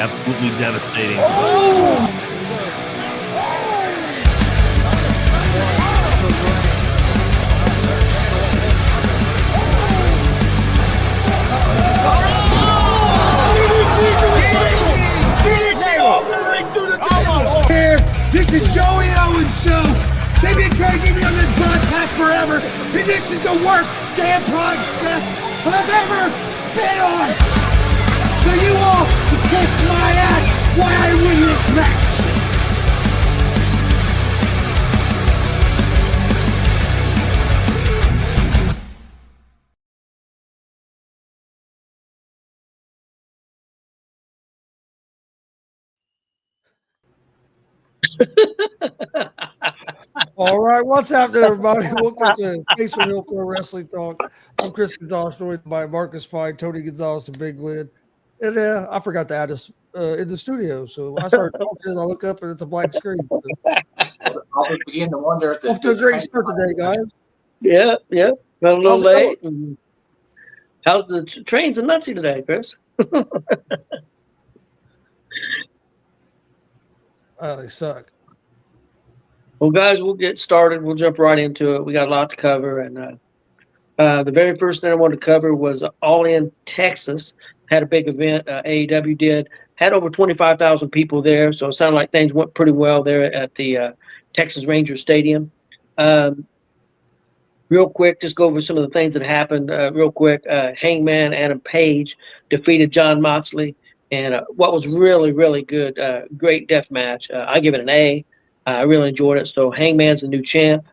absolutely devastating. This is Joey Owens' show. They've been trying to get me on this broadcast forever, and this is the worst damn broadcast I've ever been on. So you all can kiss my ass while I win this match. All right, what's happening, everybody? Welcome to Face for Hill Pro Wrestling Talk. I'm Chris Gonzalez, joined by Marcus Fine, Tony Gonzalez, and Big Lynn. And I forgot to add us in the studio, so I started talking and I look up and it's a blank screen. I'll begin to wonder if Off to a great start today, guys. Yeah. Got a little How's it late. How's the trains in Muncie today, Chris? They suck. Well, guys, we'll get started. We'll jump right into it. We got a lot to cover. And the very first thing I wanted to cover was All In Texas. Had a big event. AEW did. Had over 25,000 people there. So it sounded like things went pretty well there at the Texas Rangers Stadium. Real quick, just go over some of the things that happened real quick. Hangman Adam Page defeated John Moxley. And what was really, really good, great death match. I give it an A. I really enjoyed it. So Hangman's the new champ.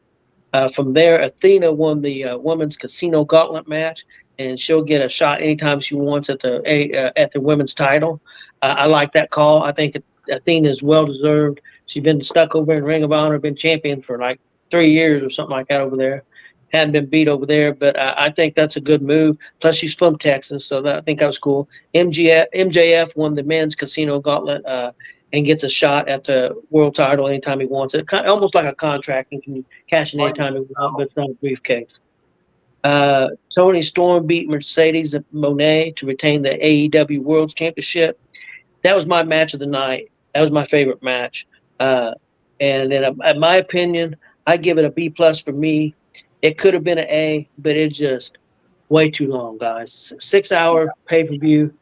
From there, Athena won the women's casino gauntlet match, and she'll get a shot anytime she wants at the women's title. I like that call. I think Athena is well deserved. She's been stuck over in Ring of Honor, been champion for like 3 years or something like that over there. Hadn't been beat over there, but I think that's a good move. Plus, she's from Texas, so I think that was cool. MJF won the men's casino gauntlet and gets a shot at the world title anytime he wants it. Almost like a contract, and can cash in anytime he wants, but it's not a briefcase. Tony Storm beat Mercedes Moné to retain the AEW World Championship. That was my match of the night. That was my favorite match. And then, in my opinion, I give it a B+ for me. It could have been an A, but it's just way too long, guys. 6-hour pay-per-view.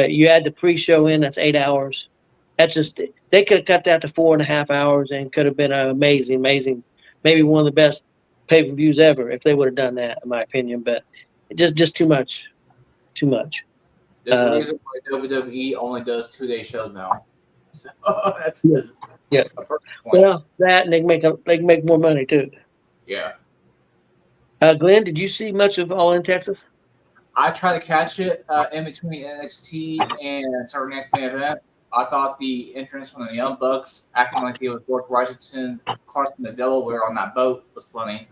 You add the pre-show in, that's 8 hours. That's just, they could have cut that to 4.5 hours and could have been amazing, maybe one of the best pay-per-views ever if they would have done that, in my opinion. But just too much. There's a reason why WWE only does 2-day shows now. So that's yeah. A perfect point. Well, that and they can make more money too. Yeah. Glenn, did you see much of All In Texas? I tried to catch it in between NXT and certain next main event. I thought the entrance from the Young Bucks acting like they were George Washington, Carson to Delaware on that boat was funny.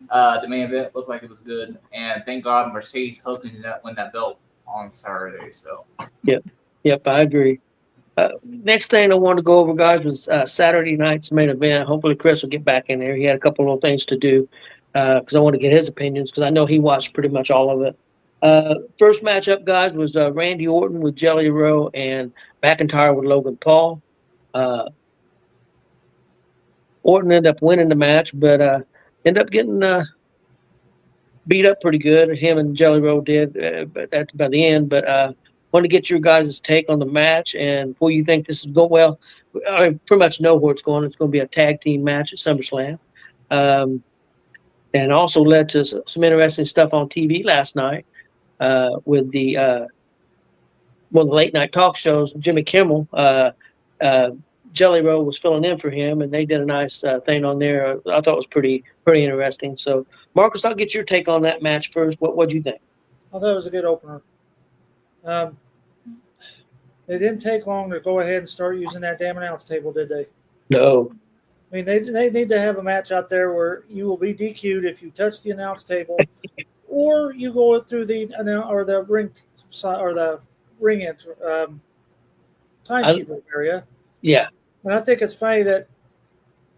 The main event looked like it was good, and thank God Mercedes hoping that win that belt on Saturday. So. Yep, I agree. Next thing I wanted to go over, guys, was Saturday night's main event. Hopefully Chris will get back in there. He had a couple little things to do because I want to get his opinions because I know he watched pretty much all of it. First matchup, guys, was Randy Orton with Jelly Roll and McIntyre with Logan Paul. Orton ended up winning the match, but ended up getting beat up pretty good. Him and Jelly Roll did, but that's by the end. But want to get your guys' take on the match and who you think this is going. Well, I pretty much know where it's going. It's going to be a tag team match at SummerSlam. And also led to some interesting stuff on TV last night with the one of the late night talk shows, Jimmy Kimmel. Jelly Roll was filling in for him, and they did a nice thing on there. I thought it was pretty interesting. So, Marcus, I'll get your take on that match first. What do you think? I thought it was a good opener. They didn't take long to go ahead and start using that damn announce table, did they? No. I mean, they need to have a match out there where you will be DQ'd if you touch the announce table, or you go through the ring timekeeper area. Yeah. And I think it's funny that,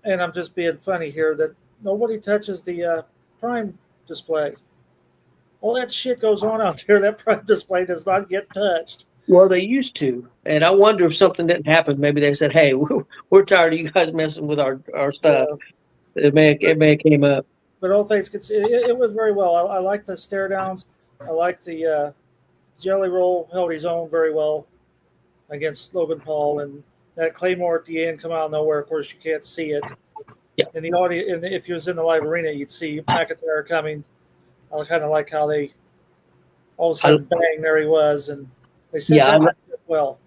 and I'm just being funny here, that nobody touches the Prime display. All that shit goes on out there. That Prime display does not get touched. Well, they used to, and I wonder if something didn't happen. Maybe they said, "Hey, we're tired of you guys messing with our stuff." It may have came up. But all things considered, it went very well. I like the stare downs. I like the Jelly Roll held his own very well against Logan Paul, and that Claymore at the end come out of nowhere. Of course, you can't see it. Yeah. In the audio, if you was in the live arena, you'd see McIntyre coming. I kind of like how they all of a sudden bang, there he was, and they set that up well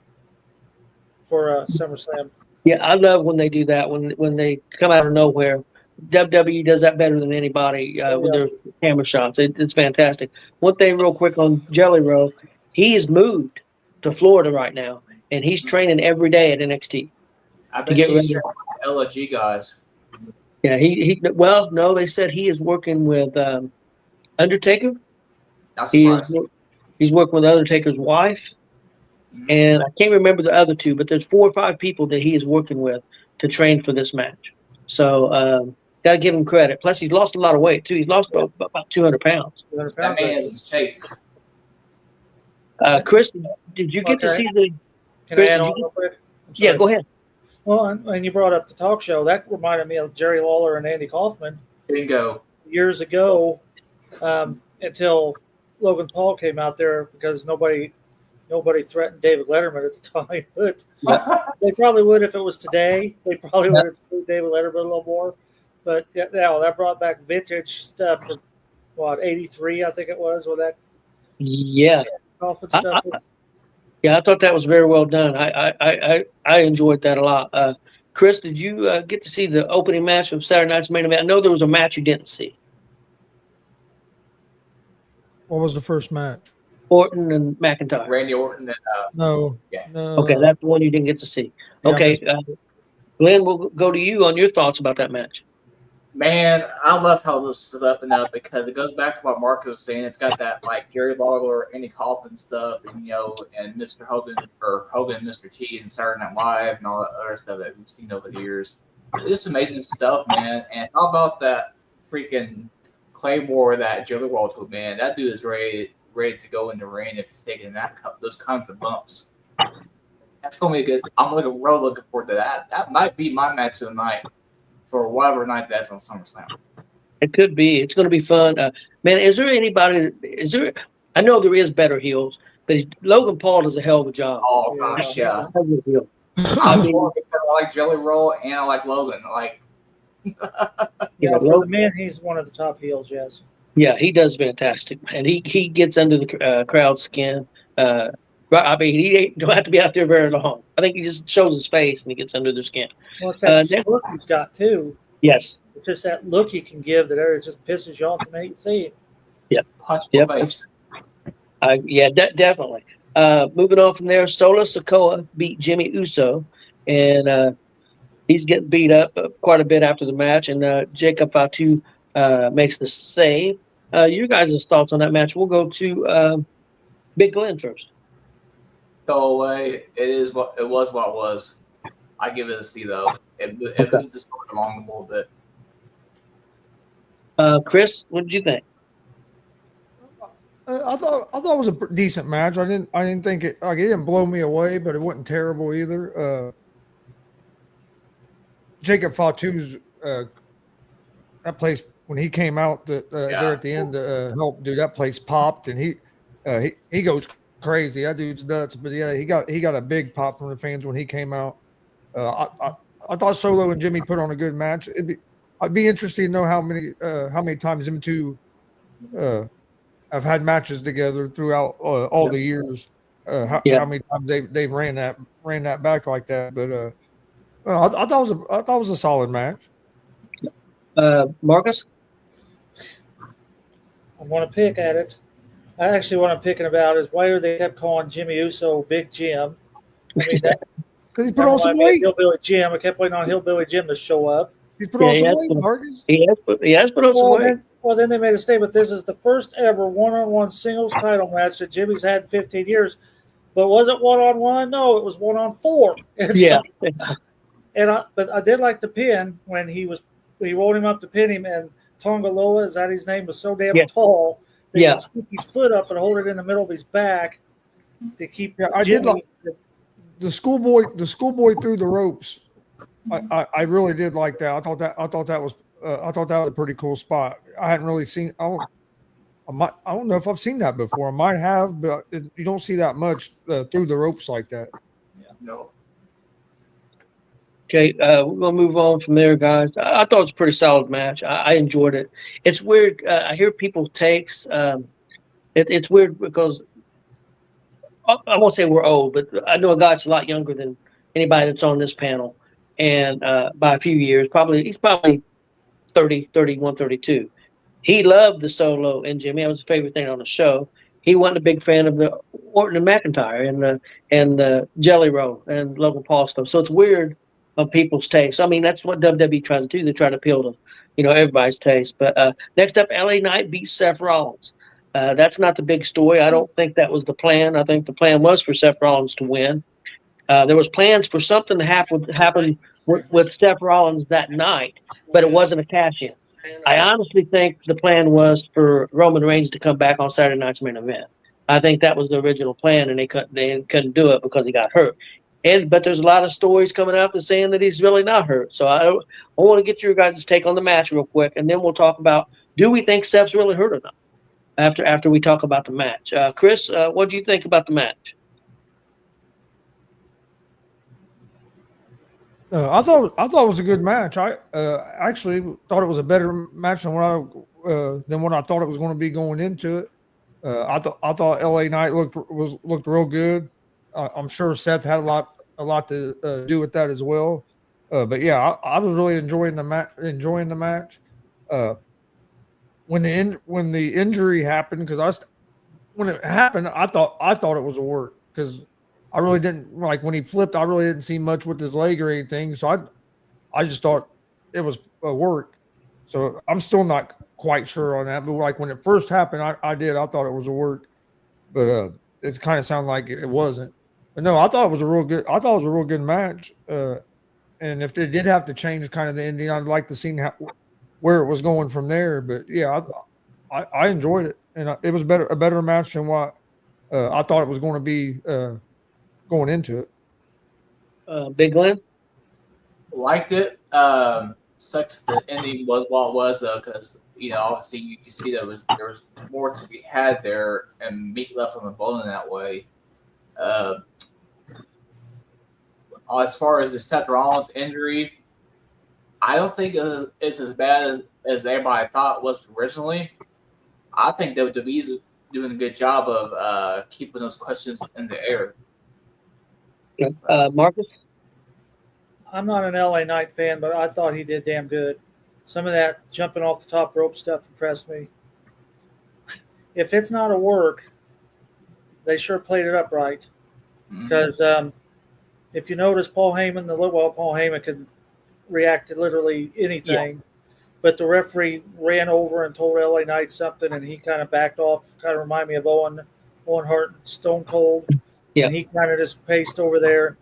for SummerSlam. Yeah, I love when they do that. When they come out of nowhere, WWE does that better than anybody with their camera shots. It's fantastic. One thing, real quick on Jelly Roll, he has moved to Florida right now, and he's training every day at NXT. I bet he's training LG guys. Yeah, well, no, they said he is working with Undertaker. He's working with Undertaker's wife, and I can't remember the other two, but there's 4 or 5 people that he is working with to train for this match. So got to give him credit. Plus, he's lost a lot of weight too. He's lost about 200 pounds. 200 That pounds. man is in shape. Chris, did you get to see the? Can I add on real quick? Yeah, go ahead. Well, and you brought up the talk show. That reminded me of Jerry Lawler and Andy Kaufman. Bingo. Years ago, until Logan Paul came out there, because nobody threatened David Letterman at the time. But they probably would if it was today. They probably would have threatened David Letterman a little more. But yeah, that brought back vintage stuff from '83, I think it was, with that. Yeah. Kaufman stuff. Yeah, I thought that was very well done. I enjoyed that a lot. Chris, did you get to see the opening match of Saturday Night's Main Event? I know there was a match you didn't see. What was the first match? Orton and McIntyre. Randy Orton and No. Yeah. No. Okay, that's the one you didn't get to see. Okay, Glenn, we'll go to you on your thoughts about that match. man, I love how this is up and up because it goes back to what Mark was saying. It's got that like Jerry Lawler, Andy Kaufman stuff, and and Mr. Hogan and Mr. T and Saturday Night Live and all that other stuff that we've seen over the years. It's amazing stuff, man. And how about that freaking Claymore that Joey Wall took, man? That dude is ready to go in the ring if he's taking those kinds of bumps. That's gonna be good. I'm looking forward to that. That might be my match of the night for whatever night that's on SummerSlam. It could be. It's going to be fun. Man, is there anybody? I know there is better heels, but Logan Paul does a hell of a job. Oh gosh, yeah. I mean, I like Jelly Roll and I like Logan. For the men, he's one of the top heels. Yes. Yeah, he does fantastic, and he gets under the crowd's skin. I mean, he don't have to be out there very long. I think he just shows his face and he gets under their skin. Well, it's that look he's got too. Yes. It's just that look he can give that it just pisses you off to make you see it. Yep. Punch my face. Definitely. Moving on from there, Solo Sikoa beat Jimmy Uso, and he's getting beat up quite a bit after the match, and Jacob Fatu makes the save. You guys' thoughts on that match? We'll go to Big Glenn first. Go away. It was what it was. I give it a C though. It moved the story along a little bit. Chris, what did you think? I thought it was a decent match. I didn't think it didn't blow me away, but it wasn't terrible either. Jacob Fatu's that place when he came out there at the end to help, dude, that place popped and he goes crazy. That dude's nuts. But yeah, he got a big pop from the fans when he came out. I thought Solo and Jimmy put on a good match. I'd be interested to know how many times them two have had matches together throughout all the years. How many times they've ran that back like that. But I thought it was a solid match. Marcus? I want to pick at it. I actually what I'm picking about is why they kept calling Jimmy Uso Big Jim. I mean, because he put on some weight. Hillbilly Jim. I kept waiting on Hillbilly Jim to show up. He put on some weight, Marcus. He has put on some weight. Then they made a statement. This is the first ever one-on-one singles title match that Jimmy's had in 15 years. But was it one-on-one? No, it was one-on-4. But I did like the pin when he rolled him up to pin him, and Tonga Loa, is that his name, was so damn tall that he could scoop his foot up and hold it in the middle of his back. to keep. Yeah, I did like the schoolboy through the ropes. I really did like that. I thought that was a pretty cool spot. I hadn't really seen. I don't know if I've seen that before. I might have, but you don't see that much through the ropes like that. No. Okay, we're gonna move on from there, guys. I thought it was a pretty solid match. I enjoyed it. It's weird. I hear people takes. It's weird because I won't say we're old, but I know a guy that's a lot younger than anybody that's on this panel, and by a few years, he's probably 30, 31, 32. He loved the Solo and Jimmy. That was his favorite thing on the show. He wasn't a big fan of the Orton and McIntyre and the Jelly Roll and Logan Paul stuff. So it's weird on people's taste. I mean, that's what WWE tries to do. They try to appeal to, everybody's taste. But next up, LA Knight beats Seth Rollins. That's not the big story. I don't think that was the plan. I think the plan was for Seth Rollins to win. There was plans for something to happen with Seth Rollins that night, but it wasn't a cash-in. I honestly think the plan was for Roman Reigns to come back on Saturday night's main event. I think that was the original plan, and they couldn't do it because he got hurt. But there's a lot of stories coming out that's saying that he's really not hurt. So I want to get your guys' take on the match real quick, and then we'll talk about, do we think Seth's really hurt or not after we talk about the match. Chris, what do you think about the match? I thought it was a good match. I actually thought it was a better match than what I thought it was going to be going into it. I thought LA Knight looked real good. I'm sure Seth had a lot to do with that as well. But yeah, I was really enjoying the match. When the injury happened, because when it happened, I thought it was a work, because I really didn't, like, when he flipped, I really didn't see much with his leg or anything. So I just thought it was a work. So I'm still not quite sure on that. But like when it first happened, I thought it was a work. But it kind of sounded like it wasn't. But no, I thought it was a real good match. And if they did have to change kind of the ending, I'd like to see where it was going from there. But yeah, I enjoyed it, and it was a better match than what I thought it was going to be going into it. Big Glenn? Liked it. Sucks the ending was what it was, though, because obviously you can see there was more to be had there, and meat left on the bone in that way. As far as the Seth Rollins injury, I don't think it's as bad as everybody thought it was originally. I think WWE's doing a good job of keeping those questions in the air. Marcus? I'm not an LA Knight fan, but I thought he did damn good. Some of that jumping off the top rope stuff impressed me. If it's not a work, they sure played it up right. Because if you notice, Paul Heyman can react to literally anything. Yeah. But the referee ran over and told LA Knight something, and he kind of backed off. Kind of reminded me of Owen Hart and Stone Cold. Yeah. And he kind of just paced over there,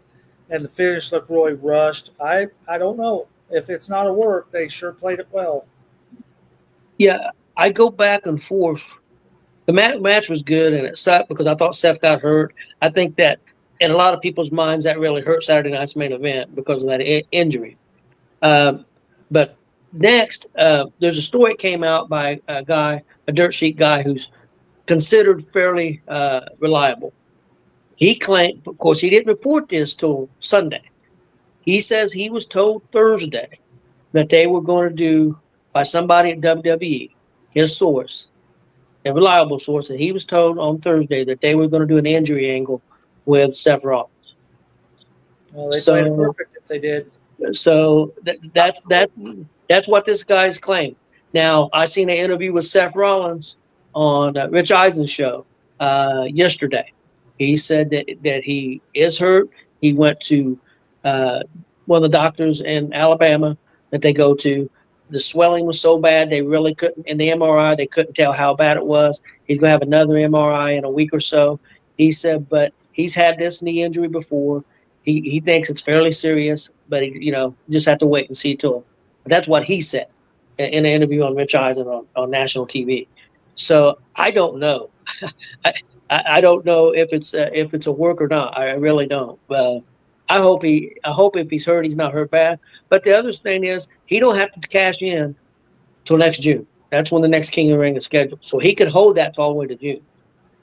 and the finish looked really rushed. I don't know. If it's not a work, they sure played it well. Yeah, I go back and forth. The match was good, and it sucked because I thought Seth got hurt. I think that in a lot of people's minds, that really hurt Saturday night's main event because of that injury. But next, there's a story that came out by a dirt sheet guy who's considered fairly reliable. He claimed, of course, he didn't report this till Sunday. He says he was told Thursday that they were going to do, by somebody at WWE, his source, a reliable source, that he was told on Thursday that they were going to do an injury angle with Seth Rollins. Well, they played it perfect if they did. So that's what this guy's claimed. Now, I seen an interview with Seth Rollins on Rich Eisen's show yesterday. He said that he is hurt. He went to one of the doctors in Alabama that they go to. The swelling was so bad they really couldn't, in the MRI, they couldn't tell how bad it was. He's going to have another MRI in a week or so. He said, but he's had this knee injury before. He thinks it's fairly serious, but he, just have to wait and see till. That's what he said in an interview on Rich Eisen on national TV. So I don't know. I don't know if it's a work or not. I really don't. I hope if he's hurt, he's not hurt bad. But the other thing is he don't have to cash in till next June. That's when the next King of the Ring is scheduled. So he could hold that all the way to June.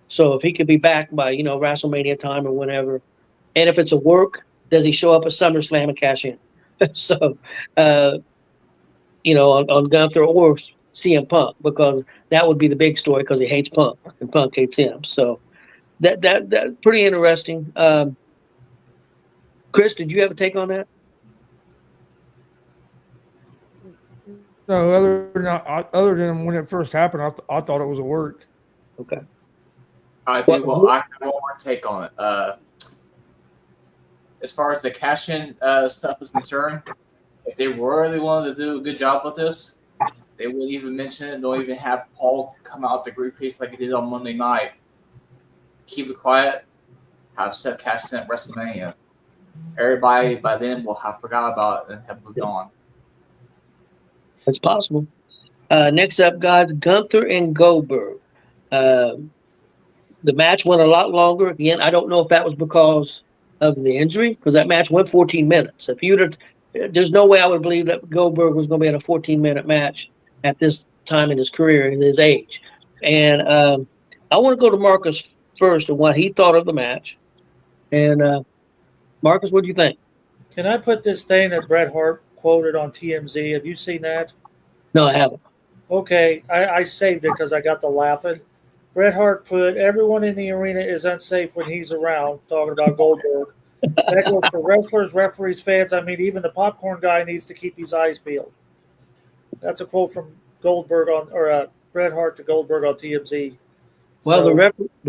So if he could be back by WrestleMania time or whenever, and if it's a work, does he show up at SummerSlam and cash in? So on Gunther or CM Punk, because that would be the big story because he hates Punk and Punk hates him. So that's pretty interesting. Chris, did you have a take on that? No, other than when it first happened, I thought it was a work. Okay. I have one more take on it. As far as the cash-in stuff is concerned, if they really wanted to do a good job with this, they wouldn't even mention it. Don't even have Paul come out the briefcase like he did on Monday night. Keep it quiet. Have Seth cash in at WrestleMania. Everybody by then will have forgot about it and have moved on. That's possible. Next up, guys, Gunther and Goldberg. The match went a lot longer. Again, I don't know if that was because of the injury, because that match went 14 minutes. There's no way I would believe that Goldberg was going to be in a 14-minute match at this time in his career, in his age. And I want to go to Marcus first and what he thought of the match. And Marcus, what do you think? Can I put this thing that Bret Hart quoted on TMZ? Have you seen that? No, I haven't. Okay, I saved it because I got to laughing. Bret Hart put, everyone in the arena is unsafe when he's around, talking about Goldberg. That goes for wrestlers, referees, fans. I mean, even the popcorn guy needs to keep his eyes peeled. That's a quote from Bret Hart to Goldberg on TMZ. Well, the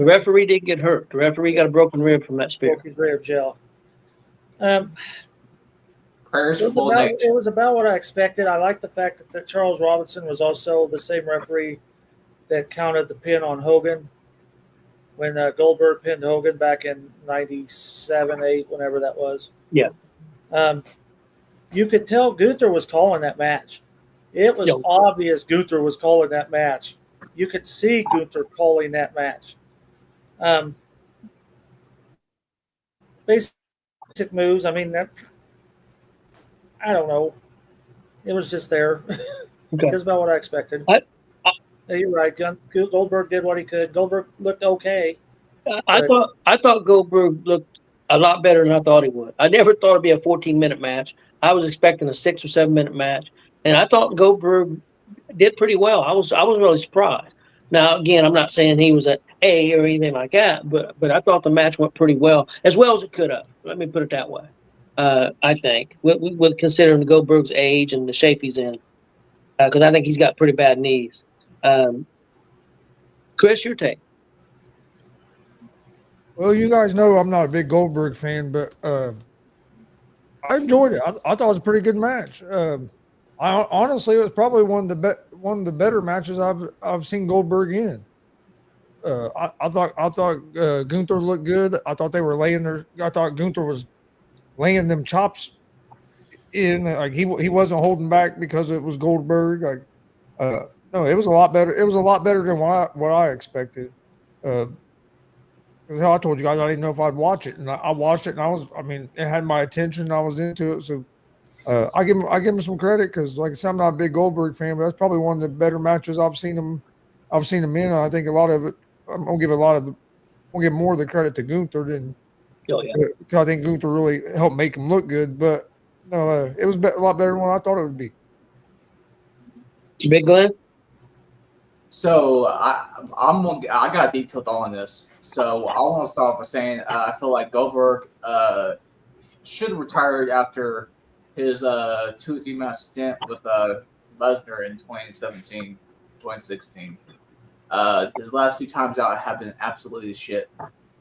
referee didn't get hurt. The referee got a broken rib from that spear. Broke his ribs, yeah. Prayers It for it was about what I expected. I like the fact that Charles Robinson was also the same referee that counted the pin on Hogan when Goldberg pinned Hogan back in 97, 8, whenever that was. Yeah. You could tell Gunther was calling that match. It was obvious Gunther was calling that match. You could see Gunther calling that match. Basic moves. I mean, I don't know. It was just there. Okay. That's about what I expected. You're right. Goldberg did what he could. Goldberg looked okay. I thought Goldberg looked a lot better than I thought he would. I never thought it'd be a 14-minute match. I was expecting a 6 or 7 minute match, and I thought Goldberg did pretty well. I was really surprised. Now, again, I'm not saying he was an A or anything like that, but I thought the match went pretty well as it could have. Let me put it that way. I think with considering Goldberg's age and the shape he's in, because I think he's got pretty bad knees. Chris, your take? Well, you guys know I'm not a big Goldberg fan, but I enjoyed it. I thought it was a pretty good match. Honestly, it was probably one of the better matches I've seen Goldberg in. I thought Gunther looked good. I thought Gunther was laying them chops in. Like he wasn't holding back because it was Goldberg. No, it was a lot better. It was a lot better than what I expected. Because I told you guys I didn't know if I'd watch it, and I watched it, and it had my attention. I was into it, so I give him some credit because, like I said, I'm not a big Goldberg fan, but that's probably one of the better matches I've seen him in. I think a lot of it. I'm gonna give more of the credit to Gunther than. Oh yeah. Because I think Gunther really helped make him look good, but no, it was a lot better than what I thought it would be. Big Glenn. So I got detailed on this. So I want to start by saying I feel like Goldberg should have retired after his 2 or 3 match stint with Lesnar in 2017, 2016. His last few times out have been absolutely shit.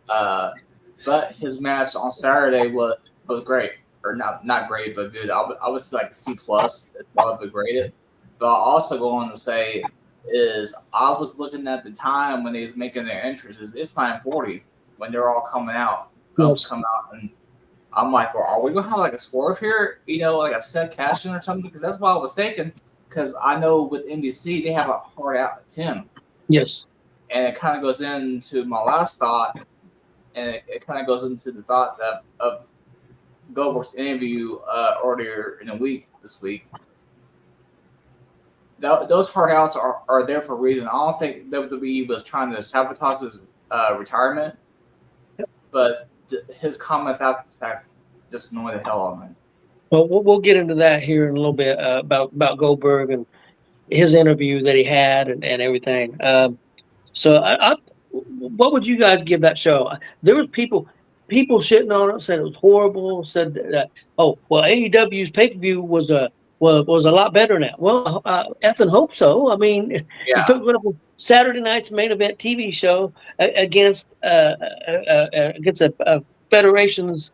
But his match on Saturday was great, or not great, but good. I would say like C+. That's what I would grade it. But I also go on to say is I was looking at the time when they was making their entrances. It's 9:40 when they're all coming out. Come out, and I'm like, well, are we gonna have like a swerve here? Like a set cash in or something? Because that's what I was thinking. Because I know with NBC they have a hard out at 10. Yes. And it kind of goes into my last thought, and it kind of goes into the thought that of Goldberg's interview earlier in the week this week. Those hard outs are there for a reason. I don't think WWE was trying to sabotage his retirement, but his comments after the fact just annoy the hell out of me. Well, we'll get into that here in a little bit about Goldberg and his interview that he had and everything. So, what would you guys give that show? There was people shitting on it, said it was horrible. Said that AEW's pay per view was a lot better than that. Well, effing hope so. I mean, Yeah. you took Saturday night's main event TV show against a federation's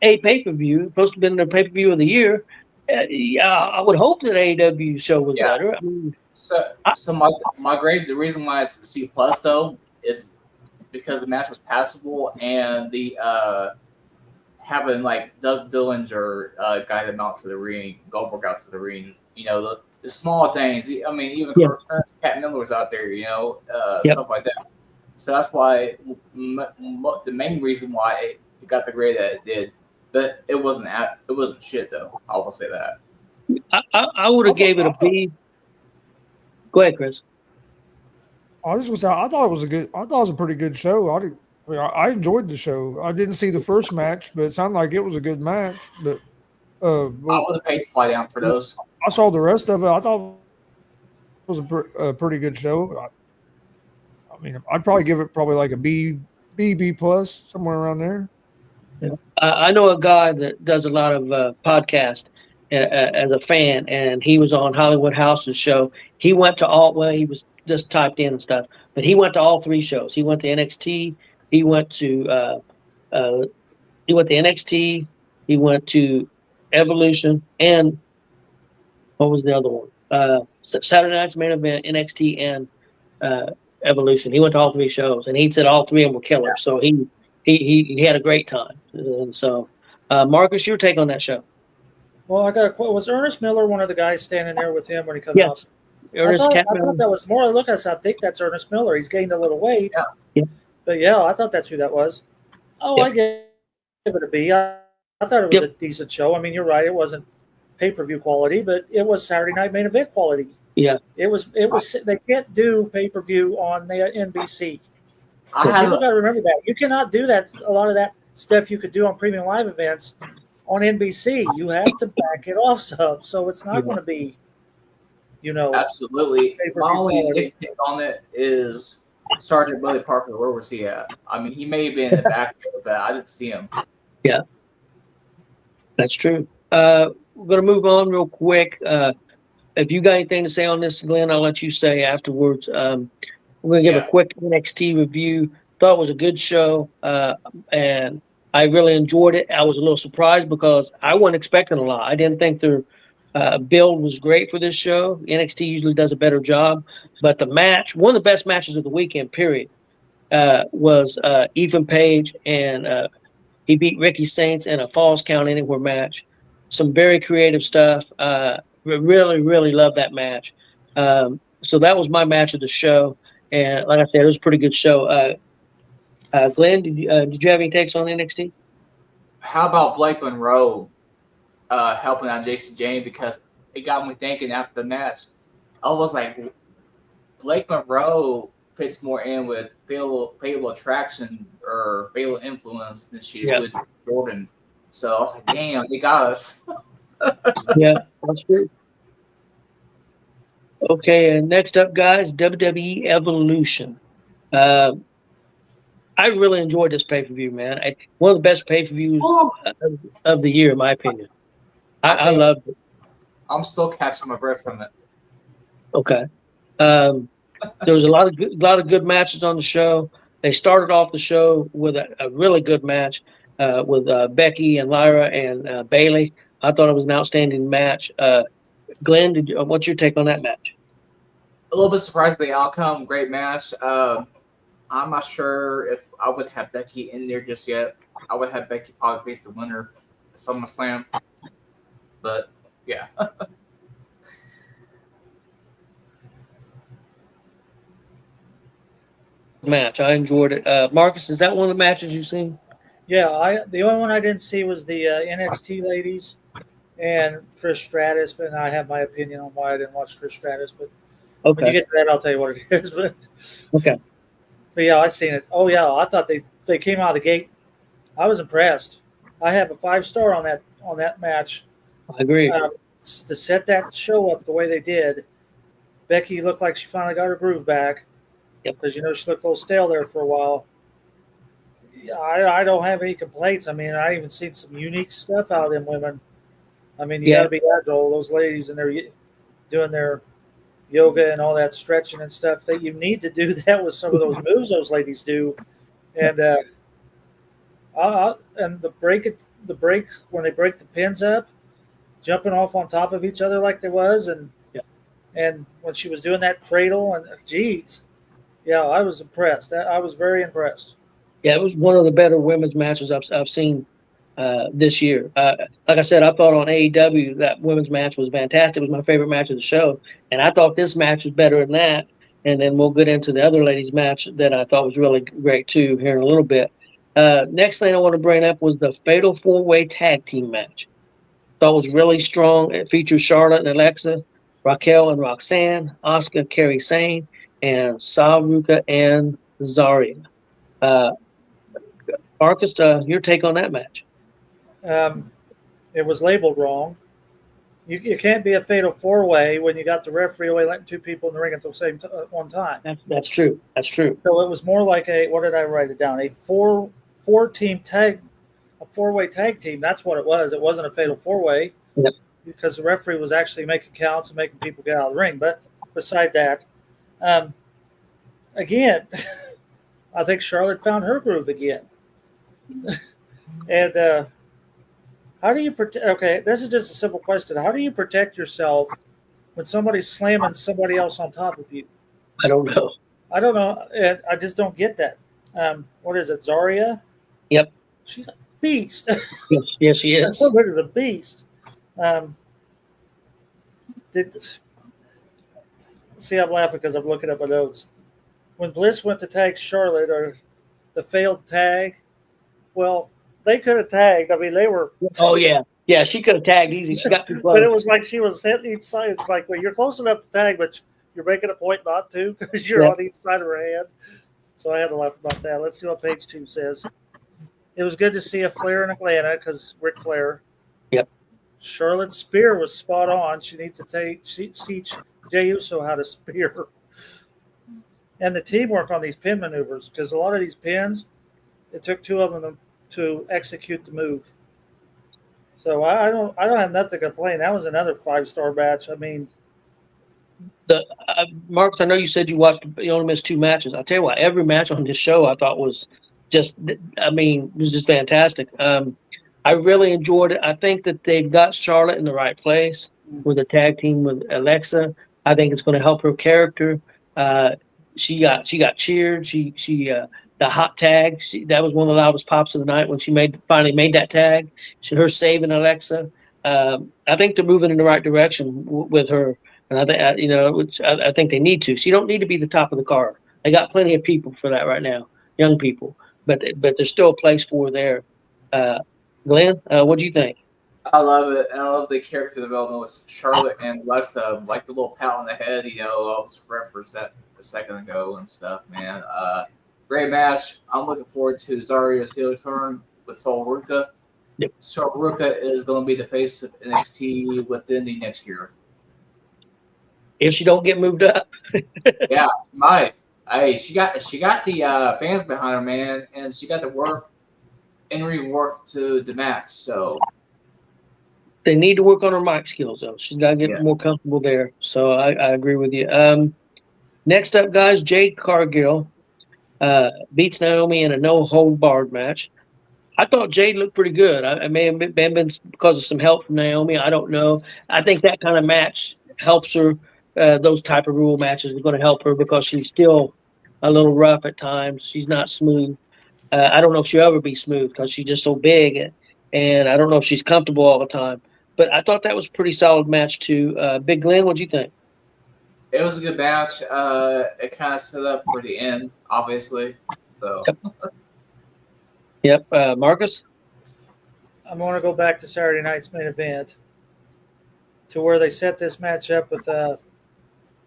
pay-per-view, supposed to have been their pay-per-view of the year. I would hope that AEW show was better. I mean, the reason why it's C+ though is because the match was passable and the having like Doug Dillinger guide them out to the ring, Goldberg out to the ring. You know, the small things. I mean, even Pat Miller was out there. You know, stuff like that. So that's why the main reason why it got the grade that it did. But it wasn't shit though. I will say that. I would have gave it a B. Go ahead, Chris. I was just gonna say, I thought it was a pretty good show. I enjoyed the show. I didn't see the first match, but it sounded like it was a good match. But I would have paid to fly down for those. I saw the rest of it. I thought it was a pretty good show. I mean, I'd probably give it like a B plus, somewhere around there. I know a guy that does a lot of podcasts as a fan, and he was on Hollywood House's show. He went to he was just typed in and stuff, but he went to all three shows. He went to NXT. He went to NXT. He went to Evolution, and what was the other one? Saturday night's main event, NXT and Evolution. He went to all three shows, and he said all three of them were killers. So he had a great time. And so, Marcus, your take on that show? Well, I got a quote. Was Ernest Miller one of the guys standing there with him when he comes out? Yes. I thought that was more. Look, I think that's Ernest Miller. He's gained a little weight. Yeah. But yeah, I thought that's who that was. Oh, I gave it a B. I thought it was a decent show. I mean, you're right. It wasn't pay-per-view quality, but it was Saturday night main event quality. Yeah. It was. They can't do pay-per-view on the NBC. People got to remember that. You cannot do that. A lot of that stuff you could do on premium live events on NBC. You have to back it off some. So it's not going to be, absolutely. My only nitpick on it is Sergeant Billy Parker. Where was he at? I mean, he may have been in the back there, but I didn't see him. Yeah, that's true. We're going to move on real quick. If you got anything to say on this, Glenn, I'll let you say afterwards. We're going to give a quick NXT review. Thought it was a good show, and I really enjoyed it. I was a little surprised because I wasn't expecting a lot. I didn't think their build was great for this show. NXT usually does a better job. But the match, one of the best matches of the weekend, period, was Ethan Page, and he beat Ricky Saints in a Falls Count Anywhere match. Some very creative stuff. Really, really loved that match. So that was my match of the show. And like I said, it was a pretty good show. Glenn, did you have any takes on NXT? How about Blake Monroe helping out Jason James? Because it got me thinking after the match. I was like, Blake Monroe fits more in with fatal attraction or fatal influence than she did with Jordan. So I was like, damn, they got us. Yeah, that's true. Okay, and next up, guys, WWE Evolution. I really enjoyed this pay-per-view, man. One of the best pay-per-views of the year, in my opinion. I loved it. I'm still catching my breath from it. Okay. There was a lot of good matches on the show. They started off the show with a really good match with Becky and Lyra and Bayley. I thought it was an outstanding match. Glenn, what's your take on that match? A little bit surprised by the outcome. Great match. I'm not sure if I would have Becky in there just yet. I would have Becky probably face the winner at SummerSlam. But, yeah. match. I enjoyed it. Marcus, is that one of the matches you've seen? Yeah, the only one I didn't see was the NXT ladies and Trish Stratus, but I have my opinion on why I didn't watch Trish Stratus. But when you Okay. get to that, I'll tell you what it is. Okay. But yeah, I seen it. Oh yeah, I thought they came out of the gate. I was impressed. I have a 5-star on that match. I agree. To set that show up the way they did, Becky looked like she finally got her groove back. Yep. Because she looked a little stale there for a while. I don't have any complaints. I mean, I even seen some unique stuff out of them women. I mean, you got to be agile. Those ladies and they're doing their yoga and all that stretching and stuff. That you need to do that with some of those moves those ladies do, and the breaks when they break the pins up, jumping off on top of each other like there was, and when she was doing that cradle and geez, yeah, I was impressed. I was very impressed. Yeah, it was one of the better women's matches I've seen this year. Like I said, I thought on AEW that women's match was fantastic. It was my favorite match of the show, and I thought this match was better than that. And then we'll get into the other ladies' match that I thought was really great too here in a little bit. Next thing I want to bring up was the Fatal 4-Way Tag Team match. Thought it was really strong. It features Charlotte and Alexa, Raquel and Roxanne, Asuka, Kairi Sane, and Saruka and Zarya. Marcus, your take on that match? It was labeled wrong. You can't be a fatal 4-way when you got the referee only letting 2 people in the ring at the same one time. That's true. That's true. So it was more like what did I write it down? A 4-team tag, a 4-way tag team. That's what it was. It wasn't a fatal 4-way. Yep. Because the referee was actually making counts and making people get out of the ring. But beside that, again, I think Charlotte found her groove again. And how do you protect? Okay, this is just a simple question. How do you protect yourself when somebody's slamming somebody else on top of you? I don't know. I don't know. And I just don't get that. What is it, Zarya? Yep. She's a beast. Yes, she is. Somebody is a beast. See, I'm laughing because I'm looking at my notes. When Bliss went to tag Charlotte or the failed tag, well, they could have tagged. I mean, they were. Oh yeah, yeah. She could have tagged easy. She got too close. But it was like she was hitting each side. It's like, well, you're close enough to tag, but you're making a point not to because you're on each side of her hand. So I had to laugh about that. Let's see what page 2 says. It was good to see a Flair in Atlanta because Ric Flair. Yep. Charlotte's spear was spot on. She needs to teach Jey Uso how to spear. And the teamwork on these pin maneuvers, because a lot of these pins, it took 2 of them to execute the move. So I don't have nothing to complain. That was another 5-star match. I mean, Marcus, I know you said you only missed 2 matches. I'll tell you what, every match on this show I thought was just, it was just fantastic. I really enjoyed it. I think that they've got Charlotte in the right place with a tag team with Alexa. I think it's going to help her character. She got cheered. The hot tag. That was one of the loudest pops of the night when she finally made that tag. Her saving Alexa. I think they're moving in the right direction with her, and I think they need to. She don't need to be the top of the car. They got plenty of people for that right now, young people. But there's still a place for her there. Glenn, what do you think? I love it. And I love the character development with Charlotte and Alexa, like the little pat on the head, I was referenced that a second ago and stuff, man. Great match. I'm looking forward to Zarya's heel turn with Sol Ruka. Yep. Sol Ruka is going to be the face of NXT within the next year. If she don't get moved up. Yeah, might. Hey, she got the fans behind her, man, and she got the work and rework to the max. So they need to work on her mic skills, though. She's got to get more comfortable there. So I agree with you. Next up, guys, Jade Cargill beats Naomi in a no-hold-barred match. I thought Jade looked pretty good. I may have been because of some help from Naomi. I don't know. I think that kind of match helps her. Those type of rule matches are going to help her because she's still a little rough at times. She's not smooth. I don't know if she'll ever be smooth because she's just so big, and I don't know if she's comfortable all the time. But I thought that was a pretty solid match too. Big Glenn, what do you think? It was a good match. It kind of set up for the end, obviously. So Yep. Marcus? I'm going to go back to Saturday night's main event to where they set this match up with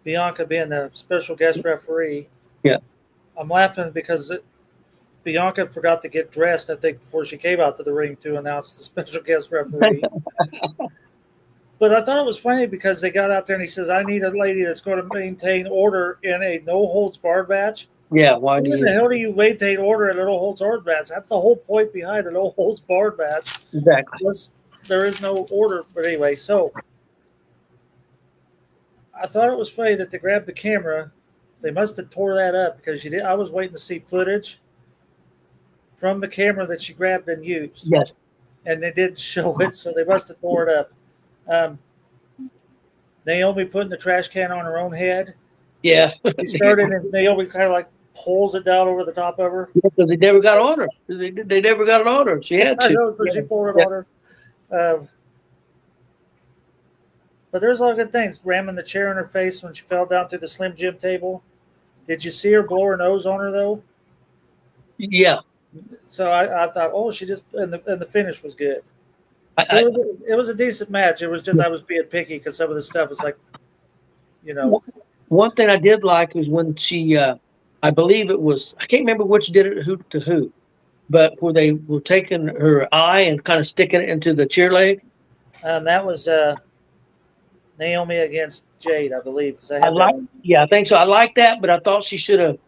Bianca being the special guest referee. Yeah. I'm laughing because Bianca forgot to get dressed, I think, before she came out to the ring to announce the special guest referee. But I thought it was funny because they got out there and he says, I need a lady that's going to maintain order in a no-holds-barred match. Yeah. Why How do the you? hell do you maintain order in a no-holds-barred match? That's the whole point behind a no-holds-barred match. Exactly. There is no order. But anyway, so I thought it was funny that they grabbed the camera. They must have tore that up because I was waiting to see footage from the camera that she grabbed and used. Yes. And they didn't show it, so they must have tore it up. Naomi putting the trash can on her own head. Yeah. He started, and Naomi kind of like pulls it down over the top of her. Because they never got on her. They never got it on her. She had I to. know, so she pulled it on her. But there's a lot of good things. Ramming the chair in her face when she fell down through the Slim Jim table. Did you see her blow her nose on her though? Yeah. So I thought, oh, she just and the finish was good. So I, it was a decent match. It was just I was being picky because some of the stuff was like, you know. One thing I did like was when she, I believe it was, I can't remember which did it who to who, but where they were taking her eye and kind of sticking it into the chair leg. That was Naomi against Jade, I believe. Because I think so. I like that, but I thought she should have.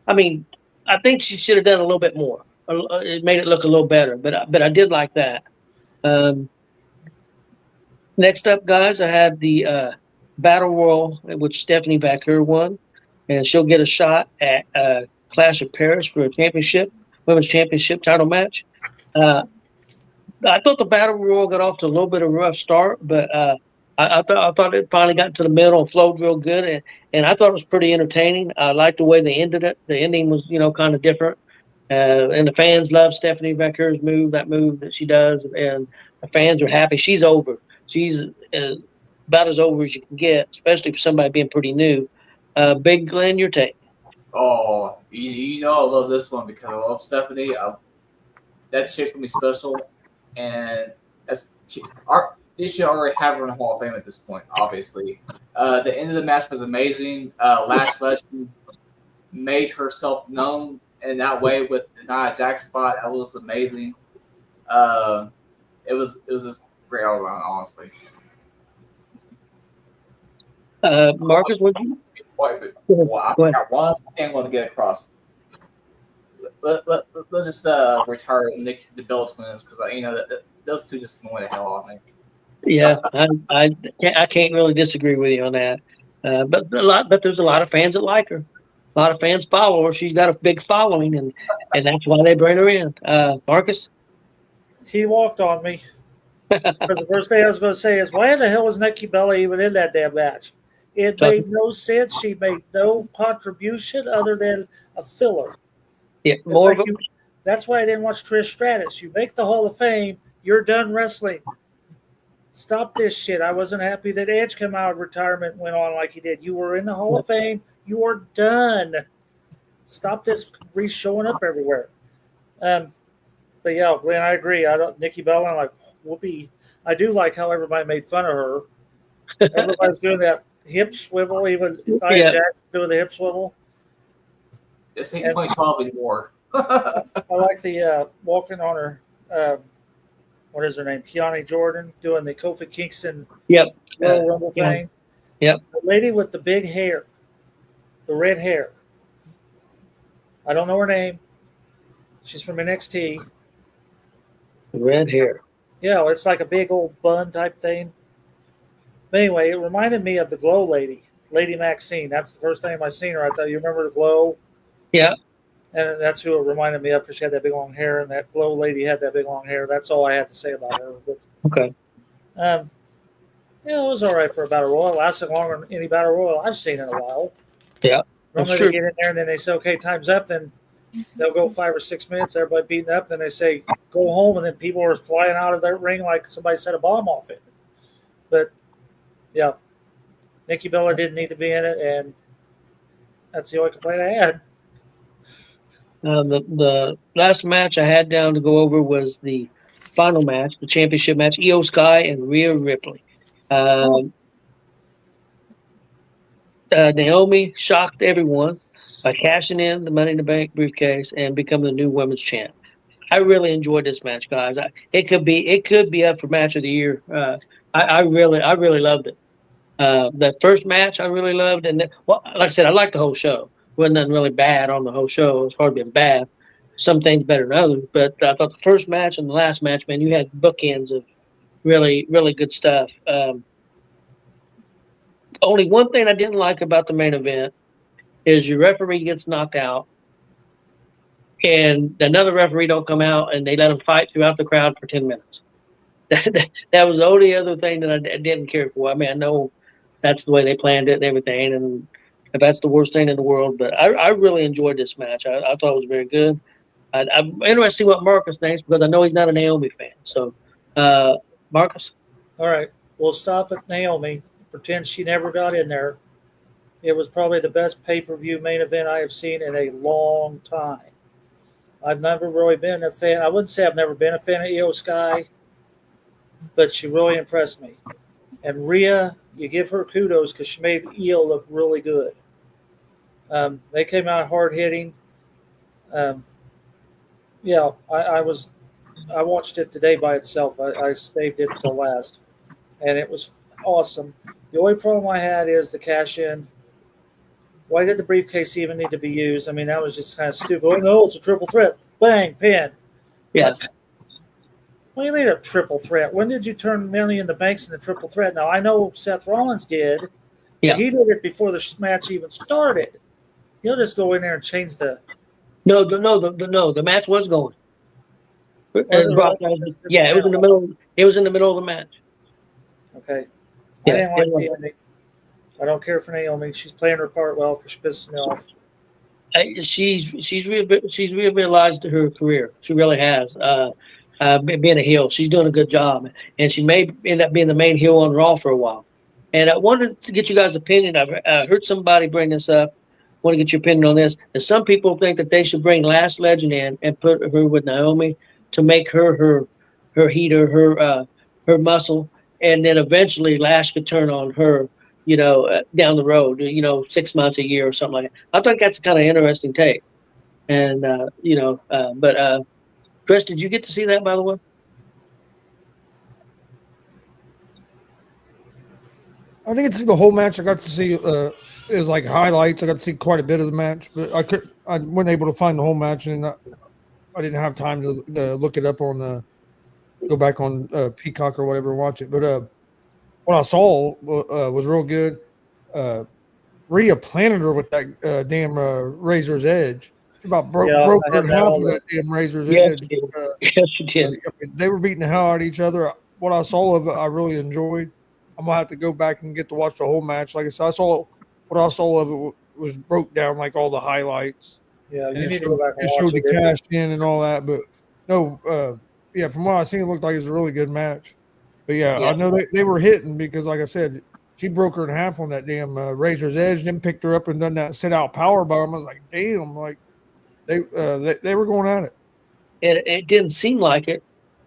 I mean, I think she should have done a little bit more. It made it look a little better, but I did like that. Next up, guys, I had the Battle Royal, which Stephanie Vaquer won, and she'll get a shot at Clash of Paris for a women's championship title match. I thought the Battle Royal got off to a little bit of a rough start, but I thought it finally got to the middle and flowed real good, and I thought it was pretty entertaining. I liked the way they ended it. The ending was, kind of different. And the fans love Stephanie Vaquer's that move that she does, and the fans are happy. She's over. She's about as over as you can get, especially for somebody being pretty new. Big Glenn, your take. Oh, you know I love this one because I love Stephanie. That chick's gonna be special, and they should already have her in the Hall of Fame at this point. Obviously, the end of the match was amazing. Lash Legend made herself known in that way with the Nia Jax spot. That was amazing. It was just great all around, honestly. Marcus, what you? I got one thing I want to get across. Let's just retire the Bell Twins because those two just annoy the hell out of me. Yeah, I can't really disagree with you on that. But there's a lot of fans that like her. A lot of fans follow her. She's got a big following, and that's why they bring her in. Marcus? He walked on me. Because the first thing I was going to say is, why the hell was Nikki Bella even in that damn match? It made no sense. She made no contribution other than a filler. Yeah, that's why I didn't watch Trish Stratus. You make the Hall of Fame, you're done wrestling. Stop this shit. I wasn't happy that Edge came out of retirement and went on like he did. You were in the Hall of Fame. You are done. Stop this re-showing up everywhere. But yeah, Glenn, I agree. Nikki Bella, I'm like, whoopee. I do like how everybody made fun of her. Everybody's doing that hip swivel. Even Nia Jax doing the hip swivel. This ain't 2012 anymore. I like the walking on her. What is her name? Kiani Jordan doing the Kofi Kingston Royal Rumble thing. Yep. The lady with the big hair, the red hair. I don't know her name. She's from NXT. Red hair. Yeah, it's like a big old bun type thing. But anyway, it reminded me of the Glow lady, Lady Maxine. That's the first time I seen her. I thought, you remember the Glow? Yeah. And that's who it reminded me of because she had that big long hair, and that Glow lady had that big long hair. That's all I had to say about her. But, okay. It was all right for a Battle Royal. It lasted longer than any Battle Royal I've seen in a while. Yeah. Normally they get in there and then they say, okay, time's up. Then they'll go 5 or 6 minutes, everybody beating up. Then they say, go home. And then people are flying out of their ring like somebody set a bomb off it. But, yeah. Nikki Bella didn't need to be in it, and that's the only complaint I had. The last match I had down to go over was the final match, the championship match, Io Sky and Rhea Ripley. Naomi shocked everyone by cashing in the Money in the Bank briefcase and becoming the new women's champ. I really enjoyed this match, guys. It could be up for match of the year. I really loved it. The first match I really loved, and well, like I said, I liked the whole show. Wasn't nothing really bad on the whole show. It was hardly been bad. Some things better than others, but I thought the first match and the last match, man, you had bookends of really, really good stuff. Only one thing I didn't like about the main event is your referee gets knocked out, and another referee don't come out, and they let him fight throughout the crowd for 10 minutes. That was the only other thing that I didn't care for. I mean, I know that's the way they planned it and everything, and that's the worst thing in the world. But I really enjoyed this match. I thought it was very good. I'm interested to see what Marcus thinks because I know he's not a Naomi fan. So, Marcus? All right, we'll stop at Naomi. Pretend she never got in there. It was probably the best pay-per-view main event I have seen in a long time. I've never really been a fan. I wouldn't say I've never been a fan of Io Sky, but she really impressed me. And Rhea, you give her kudos because she made Io look really good. They came out hard-hitting. Yeah, I watched it today by itself. I saved it till last, and it was awesome. The only problem I had is the cash in. Why did the briefcase even need to be used? I mean, that was just kind of stupid. Oh no, it's a triple threat. Bang, pin. Yeah. What do you mean a triple threat? When did you turn Money in the Banks into triple threat? Now I know Seth Rollins did. Yeah. He did it before the match even started. He'll just go in there and change the. No, the match was going. Was it Brock, really? yeah, it was in the middle. It was in the middle of the match. Okay. Yeah, I didn't like it was. the ending. I don't care for Naomi. She's playing her part well because she pisses me off. She's rehabilitated her career. She really has. Being a heel, she's doing a good job, and she may end up being the main heel on Raw for a while. And I wanted to get you guys' opinion. I've heard somebody bring this up. Want to get your opinion on this? And some people think that they should bring Lash Legend in and put her with Naomi to make her heater, her muscle, and then eventually Lash could turn on her. Down the road, 6 months, a year, or something like that. I think that's kind of interesting take. And but Chris, did you get to see that, by the way? I didn't get to see the whole match. I got to see it was like highlights. I got to see quite a bit of the match, but I wasn't able to find the whole match, and I didn't have time to look it up on go back on Peacock or whatever and watch it. But what I saw was real good. Rhea planted her with that damn Razor's Edge. She about broke her in half with that damn Razor's Edge. Yes, she did. They were beating the hell out of each other. What I saw of it, I really enjoyed. I'm gonna have to go back and get to watch the whole match. Like I said, what I saw of it was broke down like all the highlights. Yeah, you And need to go back and it watch showed the it. cash in and all that. But no, from what I seen, it looked like it was a really good match. But yeah. I know they were hitting because, like I said, she broke her in half on that damn Razor's Edge, then picked her up and done that sit out power bomb. I was like, damn, like they were going at it. It didn't seem like it,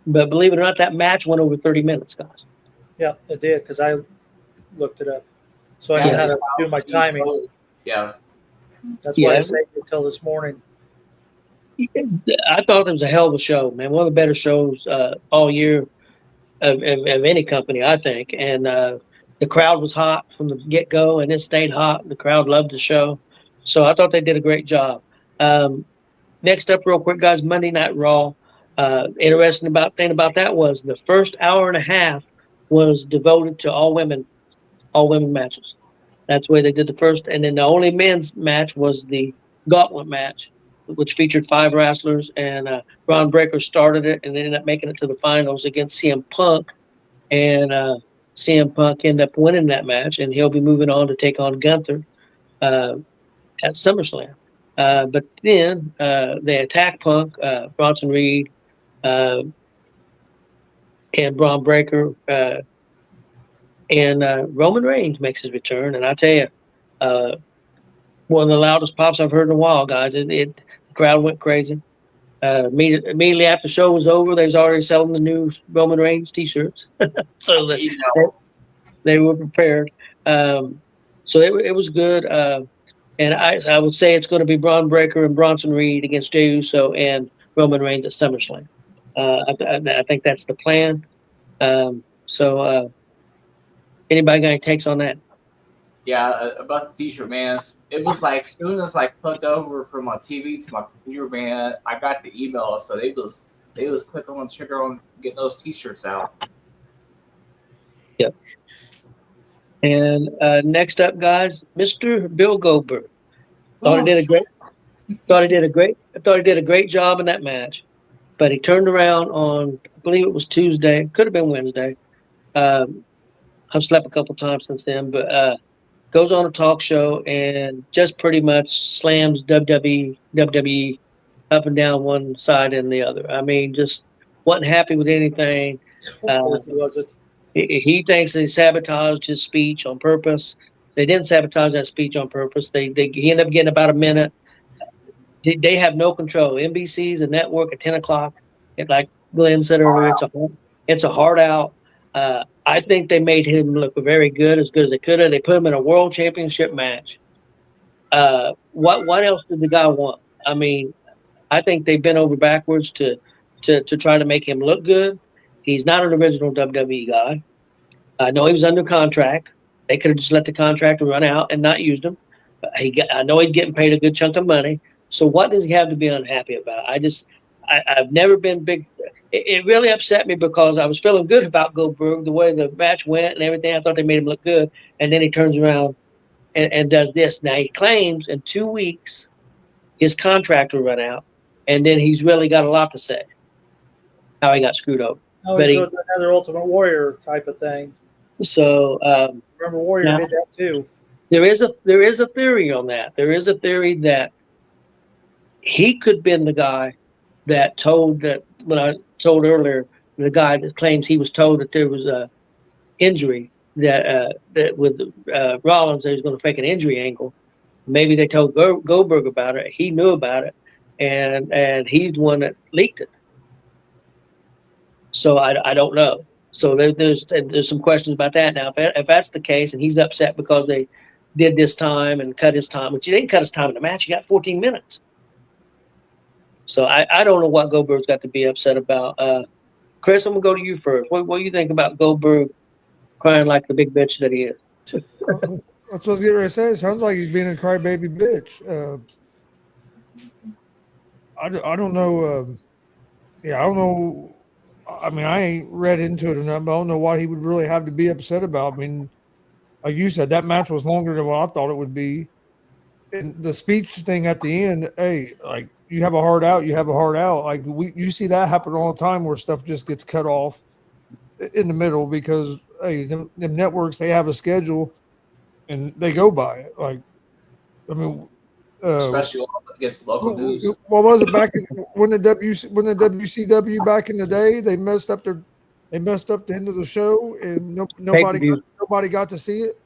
but believe it or not, that match went over 30 minutes, guys. Yeah, it did because I looked it up, so I knew how to do my timing. Yeah, that's why I saved it until this morning. I thought it was a hell of a show, man. One of the better shows all year of any company, I think. And the crowd was hot from the get-go, and it stayed hot. The crowd loved the show. So I thought they did a great job. Next up, real quick, guys, Monday Night Raw. Interesting thing about that was the first hour and a half was devoted to all women matches. That's the way they did the first. And then the only men's match was the gauntlet match, which featured 5 wrestlers. And Ron Breaker started it and ended up making it to the finals against CM Punk. And CM Punk ended up winning that match, and he'll be moving on to take on Gunther at SummerSlam. But then they attacked Punk, Bronson Reed, and Braun Breaker And Roman Reigns makes his return, and I tell you, one of the loudest pops I've heard in a while, guys. The crowd went crazy. Immediately after the show was over, they was already selling the new Roman Reigns T-shirts, so that You know, they were prepared. So it was good. And I would say it's going to be Braun Breaker and Bronson Reed against Jey Uso and Roman Reigns at SummerSlam. I think that's the plan. So anybody got any takes on that? yeah, about the T-shirt, man. It was like as soon as I clicked over from my TV to my computer, man, I got the email, so they was quick on the trigger on getting those T-shirts out. Yep. And next up, guys, Mr. Bill Goldberg. Thought he did a great job in that match, but he turned around on, I believe it was Tuesday, could have been Wednesday. I've slept a couple times since then, but goes on a talk show and just pretty much slams WWE up and down one side and the other. I mean, just wasn't happy with anything. Of course he wasn't. He thinks they sabotaged his speech on purpose. They didn't sabotage that speech on purpose. He ended up getting about a minute. They have no control. NBC's a network at 10 o'clock. Like Glenn said earlier, it's a hard out. I think they made him look very good as they could have. They put him in a world championship match. What else did the guy want? I mean, I think they bent over backwards to try to make him look good. He's not an original WWE guy. I know he was under contract. They could have just let the contract run out and not used him. I know he's getting paid a good chunk of money. So what does he have to be unhappy about? I've never been big. It really upset me because I was feeling good about Goldberg, the way the match went and everything. I thought they made him look good. And then he turns around and does this. Now he claims in 2 weeks his contract will run out. And then he's really got a lot to say. How he got screwed over. Oh, he's doing another Ultimate Warrior type of thing. So remember, Warrior did that too. There is a theory on that. There is a theory that he could have been the guy that told that when I told earlier, the guy that claims he was told that there was a injury that with Rollins they was going to fake an injury angle. Maybe they told Goldberg about it. He knew about it, and he's the one that leaked it. So I don't know. So there's some questions about that now. If that's the case, and he's upset because they did this time and cut his time, which he didn't cut his time in the match. He got 14 minutes. So I don't know what Goldberg's got to be upset about. Chris, I'm gonna go to you first. What do you think about Goldberg crying like the big bitch that he is? That's what I was getting ready to say. It sounds like he's being a crybaby bitch. I don't know. I don't know. I mean, I ain't read into it enough, but I don't know what he would really have to be upset about. I mean, like you said, that match was longer than what I thought it would be. And the speech thing at the end, hey, like you have a heart out, you have a heart out. Like you see that happen all the time where stuff just gets cut off in the middle because hey, them networks, they have a schedule and they go by it. Like, I mean, especially against local news. What was it back when the WCW back in the day? They messed up the end of the show, and nobody got to see it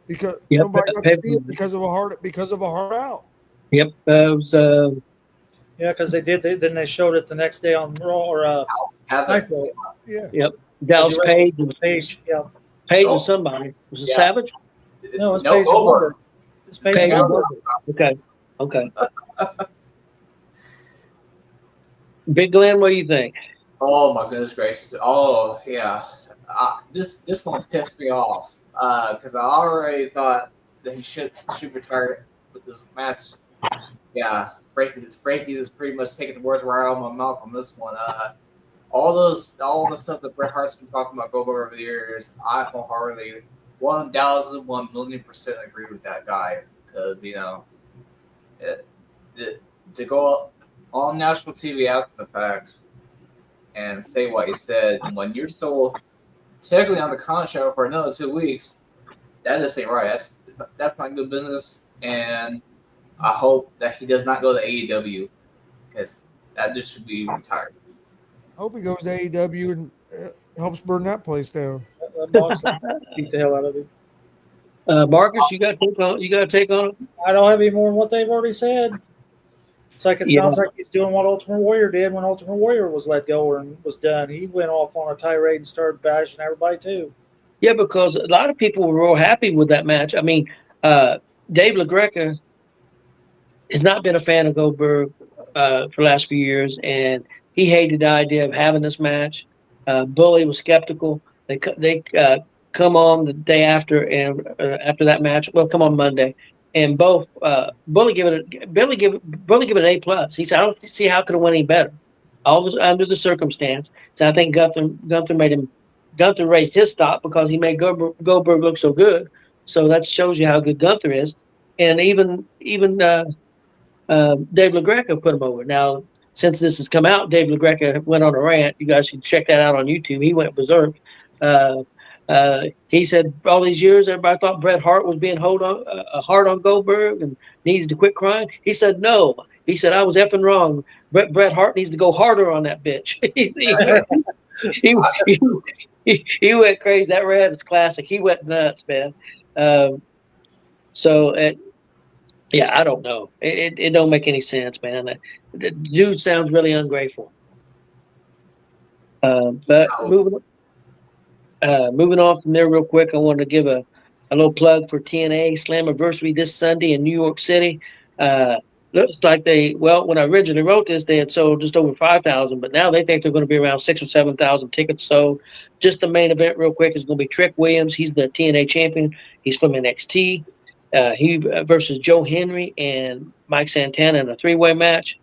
because nobody got to see it because of a heart out. Yep, yeah, because they did. Then they showed it the next day on Raw or Nitro. Yeah. Yep. Dallas Page. Yeah. Page and somebody. Was it Savage? No, it's Page Goldberg. It's Page Goldberg. Okay. Big Glenn, what do you think? Oh my goodness gracious! Oh yeah, this one pissed me off because I already thought that he should retire with this match. Yeah, Frankie's is pretty much taking the words right out of my mouth on this one. All the stuff that Bret Hart's been talking about Goldberg over the years, I wholeheartedly 1,000,000,000% agree with that guy because to go on national TV after the fact and say what he said when you're still technically on the contract for another 2 weeks, that just ain't right. That's not good business, and I hope that he does not go to AEW because that just should be retired. I hope he goes to AEW and helps burn that place down. Let Moxley beat the hell out of him. Marcus, you got to take on it. I don't have any more than what they've already said. It's like it Yeah. sounds like he's doing what Ultimate Warrior did when Ultimate Warrior was let go or was done. He went off on a tirade and started bashing everybody too. Yeah, because a lot of people were real happy with that match. I mean, Dave LaGreca has not been a fan of Goldberg for the last few years, and he hated the idea of having this match. Bully was skeptical. They come on the day after, and after that match, well, come on Monday, and both Bully give it an A+. He said, "I don't see how it could have went any better, all was under the circumstance." So I think Gunther raised his stock because he made Goldberg look so good. So that shows you how good Gunther is, and even Dave LaGreca put him over. Now, since this has come out, Dave LaGreca went on a rant. You guys should check that out on YouTube. He went berserk. He said all these years, everybody thought Bret Hart was being hard on Goldberg and needs to quit crying. He said, no. He said, I was effing wrong. Bret Hart needs to go harder on that bitch. he went crazy. That rant is classic. He went nuts, man. Yeah, I don't know. It don't make any sense, man. The dude sounds really ungrateful. But moving on from there real quick, I wanted to give a little plug for TNA Slammiversary this Sunday in New York City. Looks like when I originally wrote this, they had sold just over 5,000, but now they think they're going to be around 6,000 or 7,000 tickets sold. Just the main event real quick is going to be Trick Williams. He's the TNA champion. He's from NXT. He versus Joe Henry and Mike Santana in a three-way match.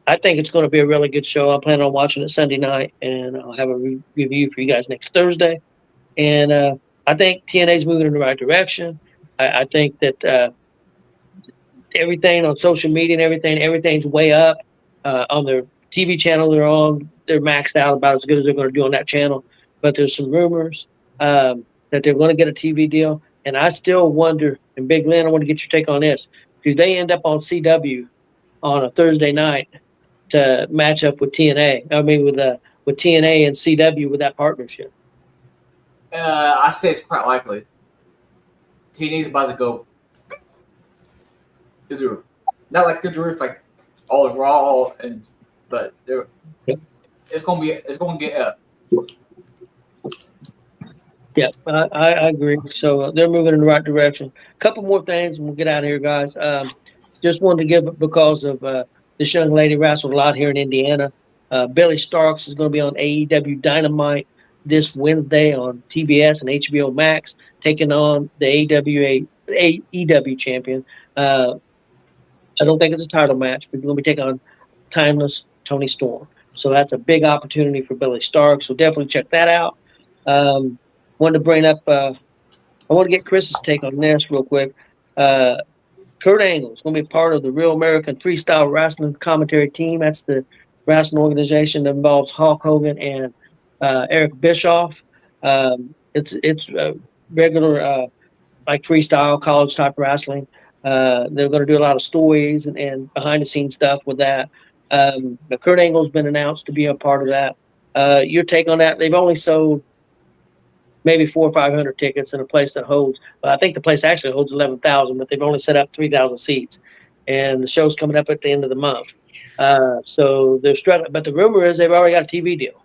I think it's going to be a really good show. I'm planning on watching it Sunday night, and I'll have a review for you guys next Thursday. And I think TNA's moving in the right direction. I think that everything on social media and everything's way up. On their TV channel they're on, they're maxed out about as good as they're going to do on that channel. But there's some rumors that they're going to get a TV deal. And I still wonder, and Big Lynn, I want to get your take on this. Do they end up on CW on a Thursday night to match up with TNA? I mean, with TNA and CW with that partnership? I say it's quite likely. TNA's about to go to the roof. Not like to the roof, like all Raw, but it's going to get up. Yeah, I agree. So they're moving in the right direction. A couple more things, and we'll get out of here, guys. Just wanted to give it because of this young lady wrestled a lot here in Indiana. Billy Starks is going to be on AEW Dynamite this Wednesday on TBS and HBO Max, taking on the AEW champion. I don't think it's a title match, but we're going to be taking on Timeless Tony Storm. So that's a big opportunity for Billy Starks. So definitely check that out. Wanted to bring up, I want to get Chris's take on this real quick. Kurt Angle is going to be part of the Real American Freestyle Wrestling Commentary Team. That's the wrestling organization that involves Hulk Hogan and Eric Bischoff. It's regular like freestyle college type wrestling. They're going to do a lot of stories and behind the scenes stuff with that. But Kurt Angle's been announced to be a part of that. Your take on that? They've only sold maybe 400 or 500 tickets in a place that holds. I think the place actually holds 11,000, but they've only set up 3,000 seats, and the show's coming up at the end of the month. So they're struggling, but the rumor is they've already got a TV deal.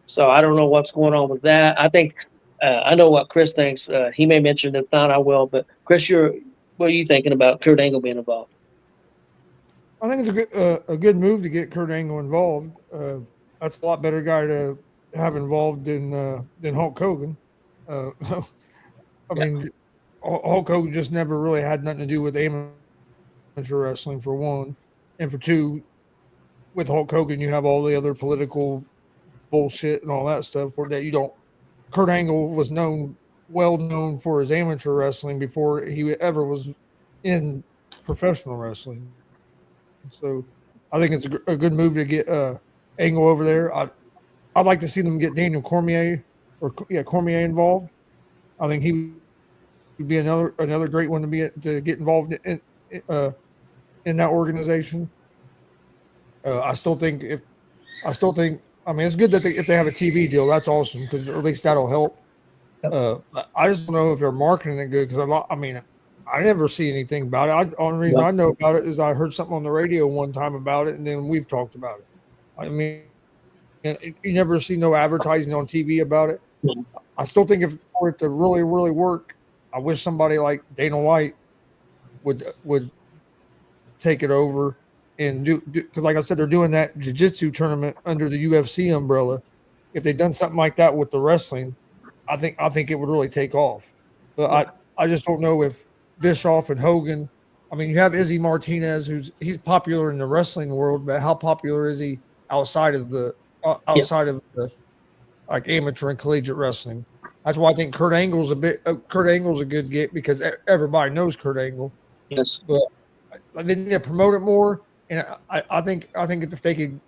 So I don't know what's going on with that. I think I know what Chris thinks. He may mention it. If not, I will. But Chris, what are you thinking about Kurt Angle being involved? I think it's a good move to get Kurt Angle involved. That's a lot better guy to have involved than Hulk Hogan. I mean, Hulk Hogan just never really had nothing to do with amateur wrestling, for one, and for two, with Hulk Hogan you have all the other political bullshit and all that stuff. Where that you don't. Kurt Angle was well known for his amateur wrestling before he ever was in professional wrestling. So I think it's a good move to get Angle over there. I'd like to see them get Daniel Cormier Cormier involved. I think he would be another great one to get involved in that organization. I mean, it's good that if they have a TV deal, that's awesome because at least that'll help. I just don't know if they're marketing it good because I mean, I never see anything about it. Only reason I know about it is I heard something on the radio one time about it, and then we've talked about it. I mean, you never see no advertising on TV about it. I still think if for it to really, really work, I wish somebody like Dana White would take it over and do because, like I said, they're doing that jiu-jitsu tournament under the UFC umbrella. If they'd done something like that with the wrestling, I think it would really take off. But I just don't know if Bischoff and Hogan. I mean, you have Izzy Martinez, he's popular in the wrestling world, but how popular is he outside of the like amateur and collegiate wrestling? That's why I think Kurt Angle's a good get because everybody knows Kurt Angle. Yes. But they need to promote it more, and I think if they could,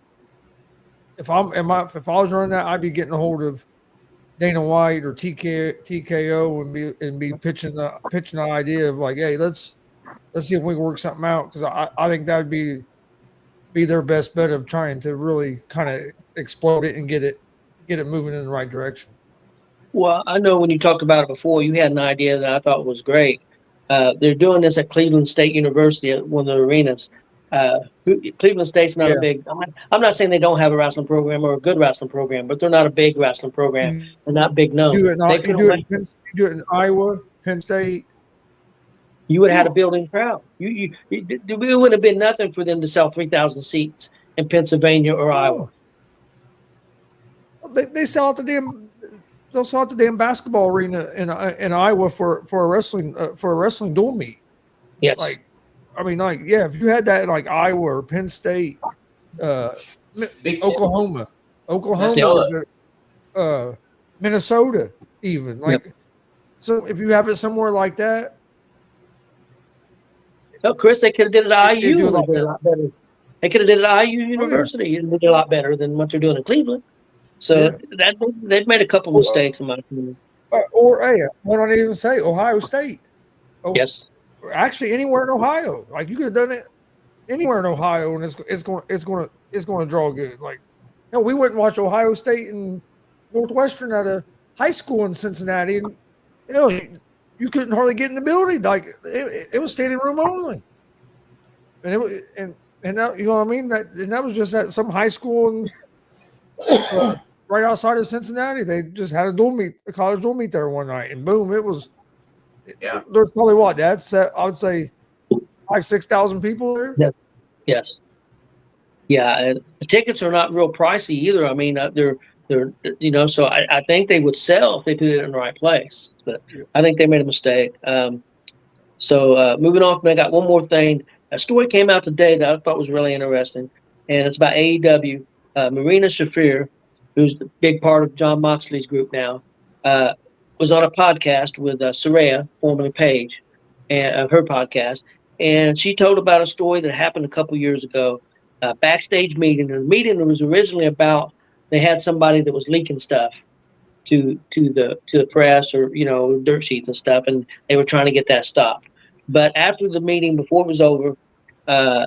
if I was running that, I'd be getting a hold of Dana White or TKO and be pitching the idea of like, hey, let's see if we can work something out because I think that would be their best bet of trying to really kind of explode it and get it moving in the right direction. Well, I know when you talked about it before, you had an idea that I thought was great. They're doing this at Cleveland State University at one of the arenas. Cleveland State's not a big. I'm not saying they don't have a wrestling program or a good wrestling program, but they're not a big wrestling program. They're not big known. You do it in Iowa, Penn State. You would have had a building crowd. It would have been nothing for them to sell 3,000 seats in Pennsylvania or Iowa. They sell out they'll sell out the damn basketball arena in Iowa for a wrestling dual meet. Yes. If you had that in like Iowa or Penn State, Oklahoma, Minnesota, even so if you have it somewhere like that. No, Chris, they could have did it at IU. A lot better. They could have did it at IU University and did a lot better than what they're doing in Cleveland. So they've made a couple mistakes in my opinion. Or hey, why don't even say Ohio State? Yes. Actually, anywhere in Ohio, like you could have done it anywhere in Ohio, and it's going to draw good. Like, we went and watched Ohio State and Northwestern at a high school in Cincinnati, and you couldn't hardly get in the building. Like it was standing room only, and that, you know what I mean. That was just at some high school right outside of Cincinnati. They just had a college dual meet there one night, and boom, it was. Yeah, there's probably I would say 5,000-6,000 people there. Yes. Yeah, the tickets are not real pricey either. I mean, they're so I think they would sell if they did it in the right place. But I think they made a mistake. So moving on, I got one more thing. A story came out today that I thought was really interesting, and it's about AEW. Marina Shafir, who's the big part of Jon Moxley's group now, was on a podcast with Saraya, formerly Paige, and her podcast, and she told about a story that happened a couple years ago, backstage meeting. And the meeting was originally about they had somebody that was leaking stuff to the press or dirt sheets and stuff, and they were trying to get that stopped. But after the meeting, before it was over, a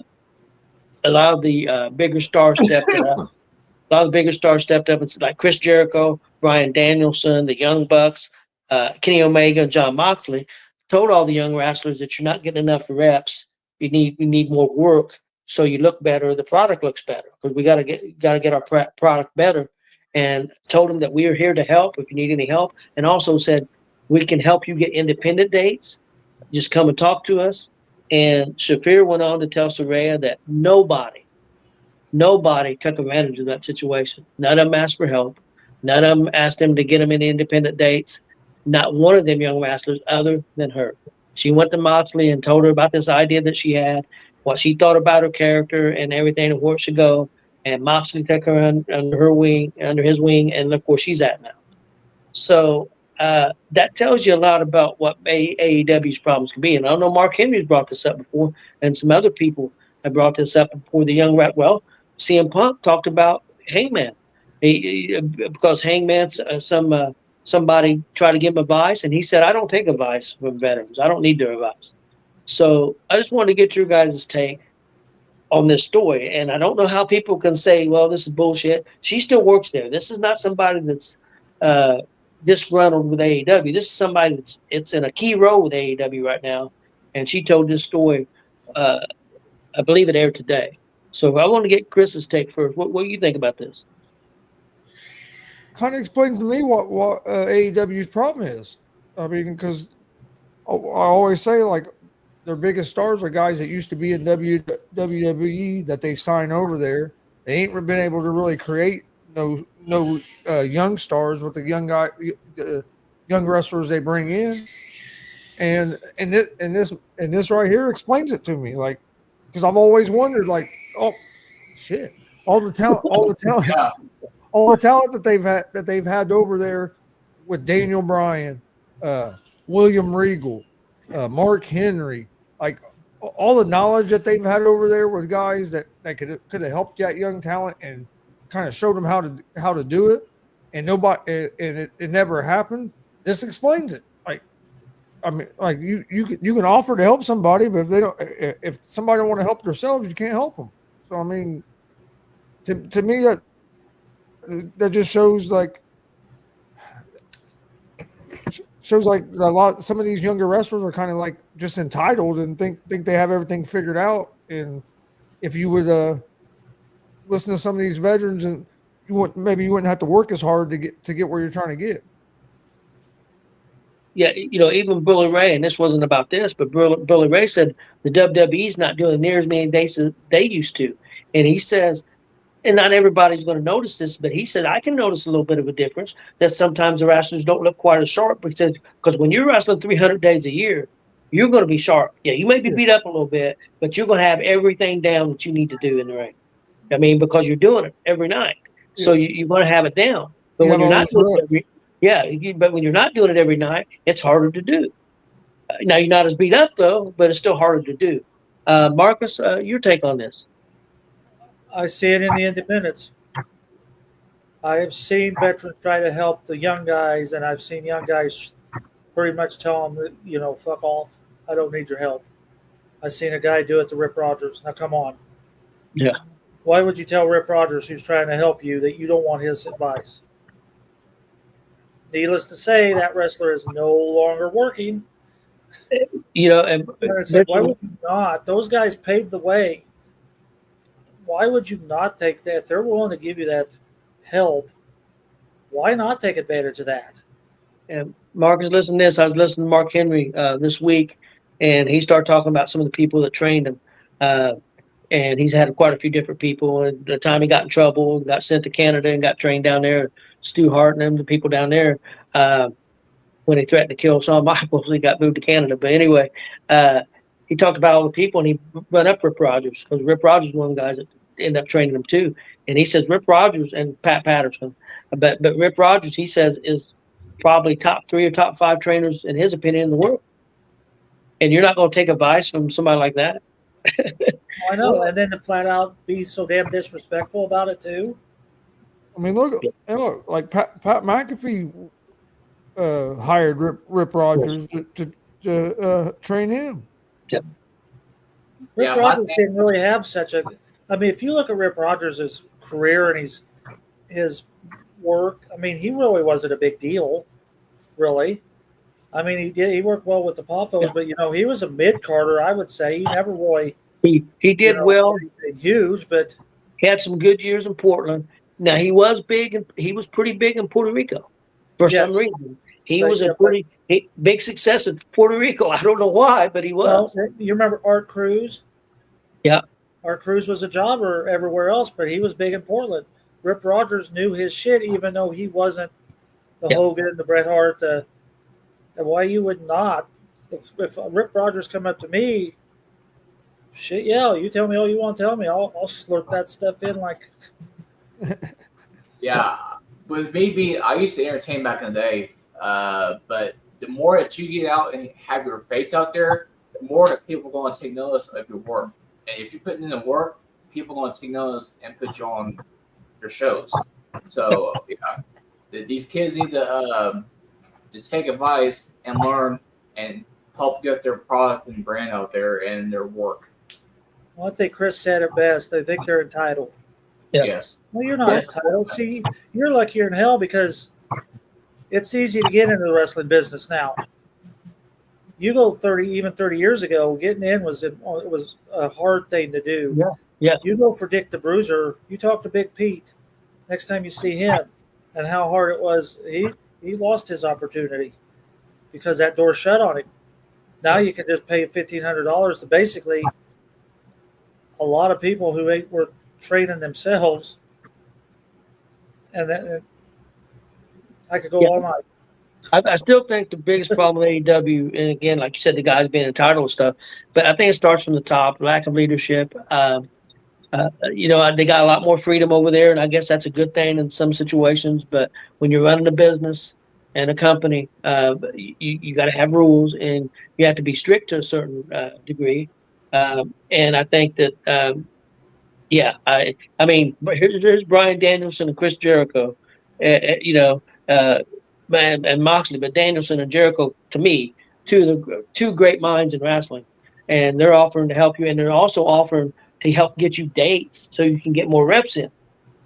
lot of the bigger stars stepped up. A lot of the bigger stars stepped up, and like Chris Jericho, Bryan Danielson, the Young Bucks, Kenny Omega, and Jon Moxley told all the young wrestlers that you're not getting enough reps. You need more work so you look better. The product looks better because we got to get our product better. And told them that we are here to help if you need any help. And also said we can help you get independent dates. Just come and talk to us. And Shafir went on to tell Saraya that nobody took advantage of that situation. None of them asked for help. None of them asked them to get them in independent dates. Not one of them young wrestlers other than her. She went to Moxley and told her about this idea that she had, what she thought about her character and everything and where it should go. And Moxley took her under his wing, and look where she's at now. So that tells you a lot about what AEW's problems can be. And I know Mark Henry's brought this up before, and some other people have brought this up before. The young rap, CM Punk talked about Hangman, because Hangman's somebody tried to give him advice, and he said, "I don't take advice from veterans. I don't need their advice." So I just wanted to get your guys' take on this story, and I don't know how people can say, "Well, this is bullshit." She still works there. This is not somebody that's disgruntled with AEW. This is somebody it's in a key role with AEW right now, and she told this story. I believe it aired today. So I want to get Chris's take first. What do you think about this? Kind of explains to me what AEW's problem is. I mean, because I always say, like, their biggest stars are guys that used to be in WWE that they sign over there. They ain't been able to really create no young stars with the young wrestlers they bring in, and this right here explains it to me. Like, because I've always wondered, like, oh shit, all the talent, Yeah. all the talent that they've had over there with Daniel Bryan, William Regal, Mark Henry, like all the knowledge that they've had over there with guys that could have helped that young talent and kind of showed them how to do it, and it never happened. This explains it. Like, I mean, like you can offer to help somebody, but if somebody don't want to help themselves, you can't help them. So I mean, to me that just shows like some of these younger wrestlers are kind of like just entitled and think they have everything figured out. And if you would listen to some of these veterans, and you wouldn't have to work as hard to get where you're trying to get. Yeah, even Billy Ray, and this wasn't about this, but Billy Ray said the WWE's not doing near as many days as they used to, and he says, and not everybody's going to notice this, but he said I can notice a little bit of a difference that sometimes the wrestlers don't look quite as sharp because when you're wrestling 300 days a year, you're going to be sharp. Yeah, you may be beat up a little bit, but you're going to have everything down that you need to do in the ring. I mean, because you're doing it every night, so you're going to have it down. But when you're not doing it but when you're not doing it every night, it's harder to do. Now you're not as beat up though, but it's still harder to do. Marcus, your take on this? I see it in the independents. I have seen veterans try to help the young guys, and I've seen young guys pretty much tell them, fuck off. I don't need your help. I've seen a guy do it to Rip Rogers. Now, come on. Yeah. Why would you tell Rip Rogers, who's trying to help you, that you don't want his advice? Needless to say, that wrestler is no longer working. And I said, why would you not? Those guys paved the way. Why would you not take that? If they're willing to give you that help, why not take advantage of that? And Marcus, listen to this. I was listening to Mark Henry this week, and he started talking about some of the people that trained him. And he's had quite a few different people. And the time he got in trouble, got sent to Canada and got trained down there, Stu Hart and them, the people down there, when he threatened to kill Shawn Michaels, he got moved to Canada. But anyway, he talked about all the people, and he brought up Rip Rogers, because Rip Rogers was one of the guys that ended up training him too. And he says Rip Rogers and Pat Patterson, but Rip Rogers, he says, is probably top 3 or top 5 trainers in his opinion in the world. And you're not going to take advice from somebody like that. I know, and then to flat out be so damn disrespectful about it too. I mean, look, like Pat McAfee hired Rip Rogers to train him. Yep. Rip Rogers didn't really have such a. I mean, if you look at Rip Rogers' career and his work, I mean, he really wasn't a big deal, really. I mean, he worked well with the Poffos, but he was a mid-carder, I would say. He never really he did well, huge, but he had some good years in Portland. Now he was big, and he was pretty big in Puerto Rico for some reason. He was a pretty big success in Puerto Rico. I don't know why, but he was. Well, you remember Art Cruz? Yeah. Art Cruz was a jobber everywhere else, but he was big in Portland. Rip Rogers knew his shit, even though he wasn't the Hogan, the Bret Hart, and why you would not? If Rip Rogers come up to me, shit, yeah, you tell me all you want to tell me. I'll slurp that stuff in like. Yeah, with me I used to entertain back in the day, but the more that you get out and have your face out there, the more that people are going to take notice of your work. And if you're putting in the work, people are going to take notice and put you on your shows. So these kids need to take advice and learn and help get their product and brand out there and their work. Well, I think Chris said it best. They think they're entitled. Yeah. Yes. Well, you're not entitled. See, you're luckier in hell because it's easy to get into the wrestling business now. You go 30 years ago, getting in was a hard thing to do. Yeah. You go for Dick the Bruiser, you talk to Big Pete next time you see him, and how hard it was. He lost his opportunity because that door shut on him. Now you can just pay $1,500 to basically a lot of people who were training themselves, and then I could go all night. I still think the biggest problem with AEW, and again, like you said, the guys being entitled and stuff, but I think it starts from the top, lack of leadership. They got a lot more freedom over there, and I guess that's a good thing in some situations. But when you're running a business and a company, you got to have rules, and you have to be strict to a certain degree. And I think that, I mean, here's Bryan Danielson and Chris Jericho, and Moxley, but Danielson and Jericho, to me, two great minds in wrestling, and they're offering to help you, and they're also offering to help get you dates so you can get more reps in.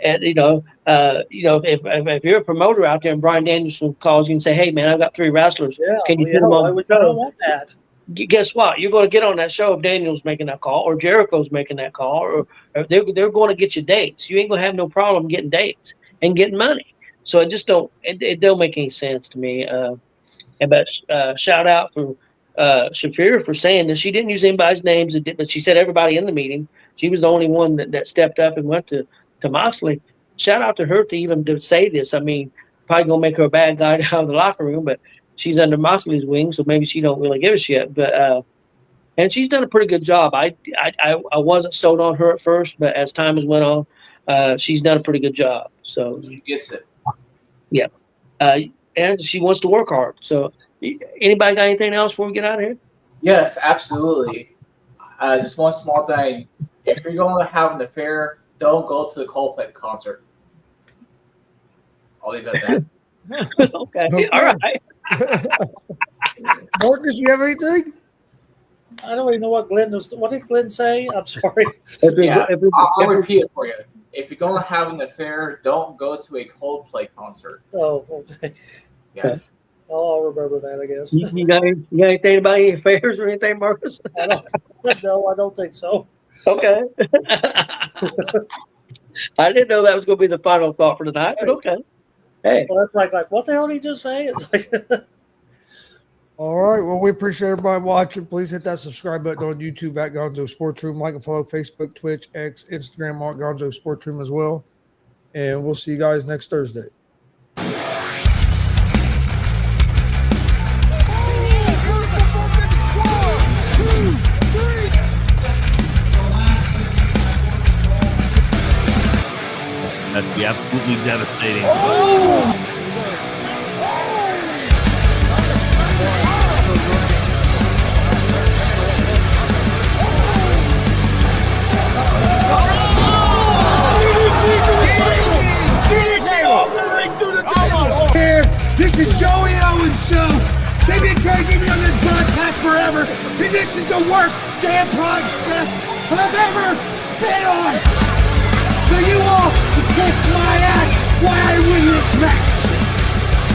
And if you're a promoter out there and Bryan Danielson calls you and say, "Hey man, I've got 3 wrestlers, can you put them on the show?" I don't want that. Guess what? You're going to get on that show if Daniel's making that call or Jericho's making that call, or they're going to get you dates. You ain't going to have no problem getting dates and getting money. So it don't make any sense to me. But shout out for Shafir for saying that she didn't use anybody's names, but she said everybody in the meeting. She was the only one that stepped up and went to Moxley. Shout out to her to say this. I mean, probably gonna make her a bad guy out of the locker room, but she's under Moxley's wing, so maybe she don't really give a shit. But and she's done a pretty good job. I wasn't sold on her at first, but as time has went on, she's done a pretty good job. So She gets it. yeah, and she wants to work hard. So anybody got anything else before we get out of here? Yes, absolutely. Just one small thing. If you're going to have an affair, don't go to the Coldplay concert. I'll leave it at that. Okay. All right. Marcus, you have anything? I don't even know what did Glenn say? I'm sorry. I'll repeat it for you. If you're going to have an affair, don't go to a Coldplay concert. Oh, okay. Yeah. I'll remember that, I guess. You got anything about any affairs or anything, Marcus? No, I don't think so. Okay. I didn't know that was going to be the final thought for tonight, but okay. Hey. Well, that's like what the hell did he just say? It's like All right. Well, we appreciate everybody watching. Please hit that subscribe button on YouTube at Gonzo Sports Room. Like and follow Facebook, Twitch, X, Instagram, Mark Gonzo Sports Room as well. And we'll see you guys next Thursday. That'd be absolutely devastating. Here, this is Joey Owens Show. They've been trying to get me on this broadcast forever, and this is the worst damn broadcast I've ever been on. So you all can kiss my ass while I win this match.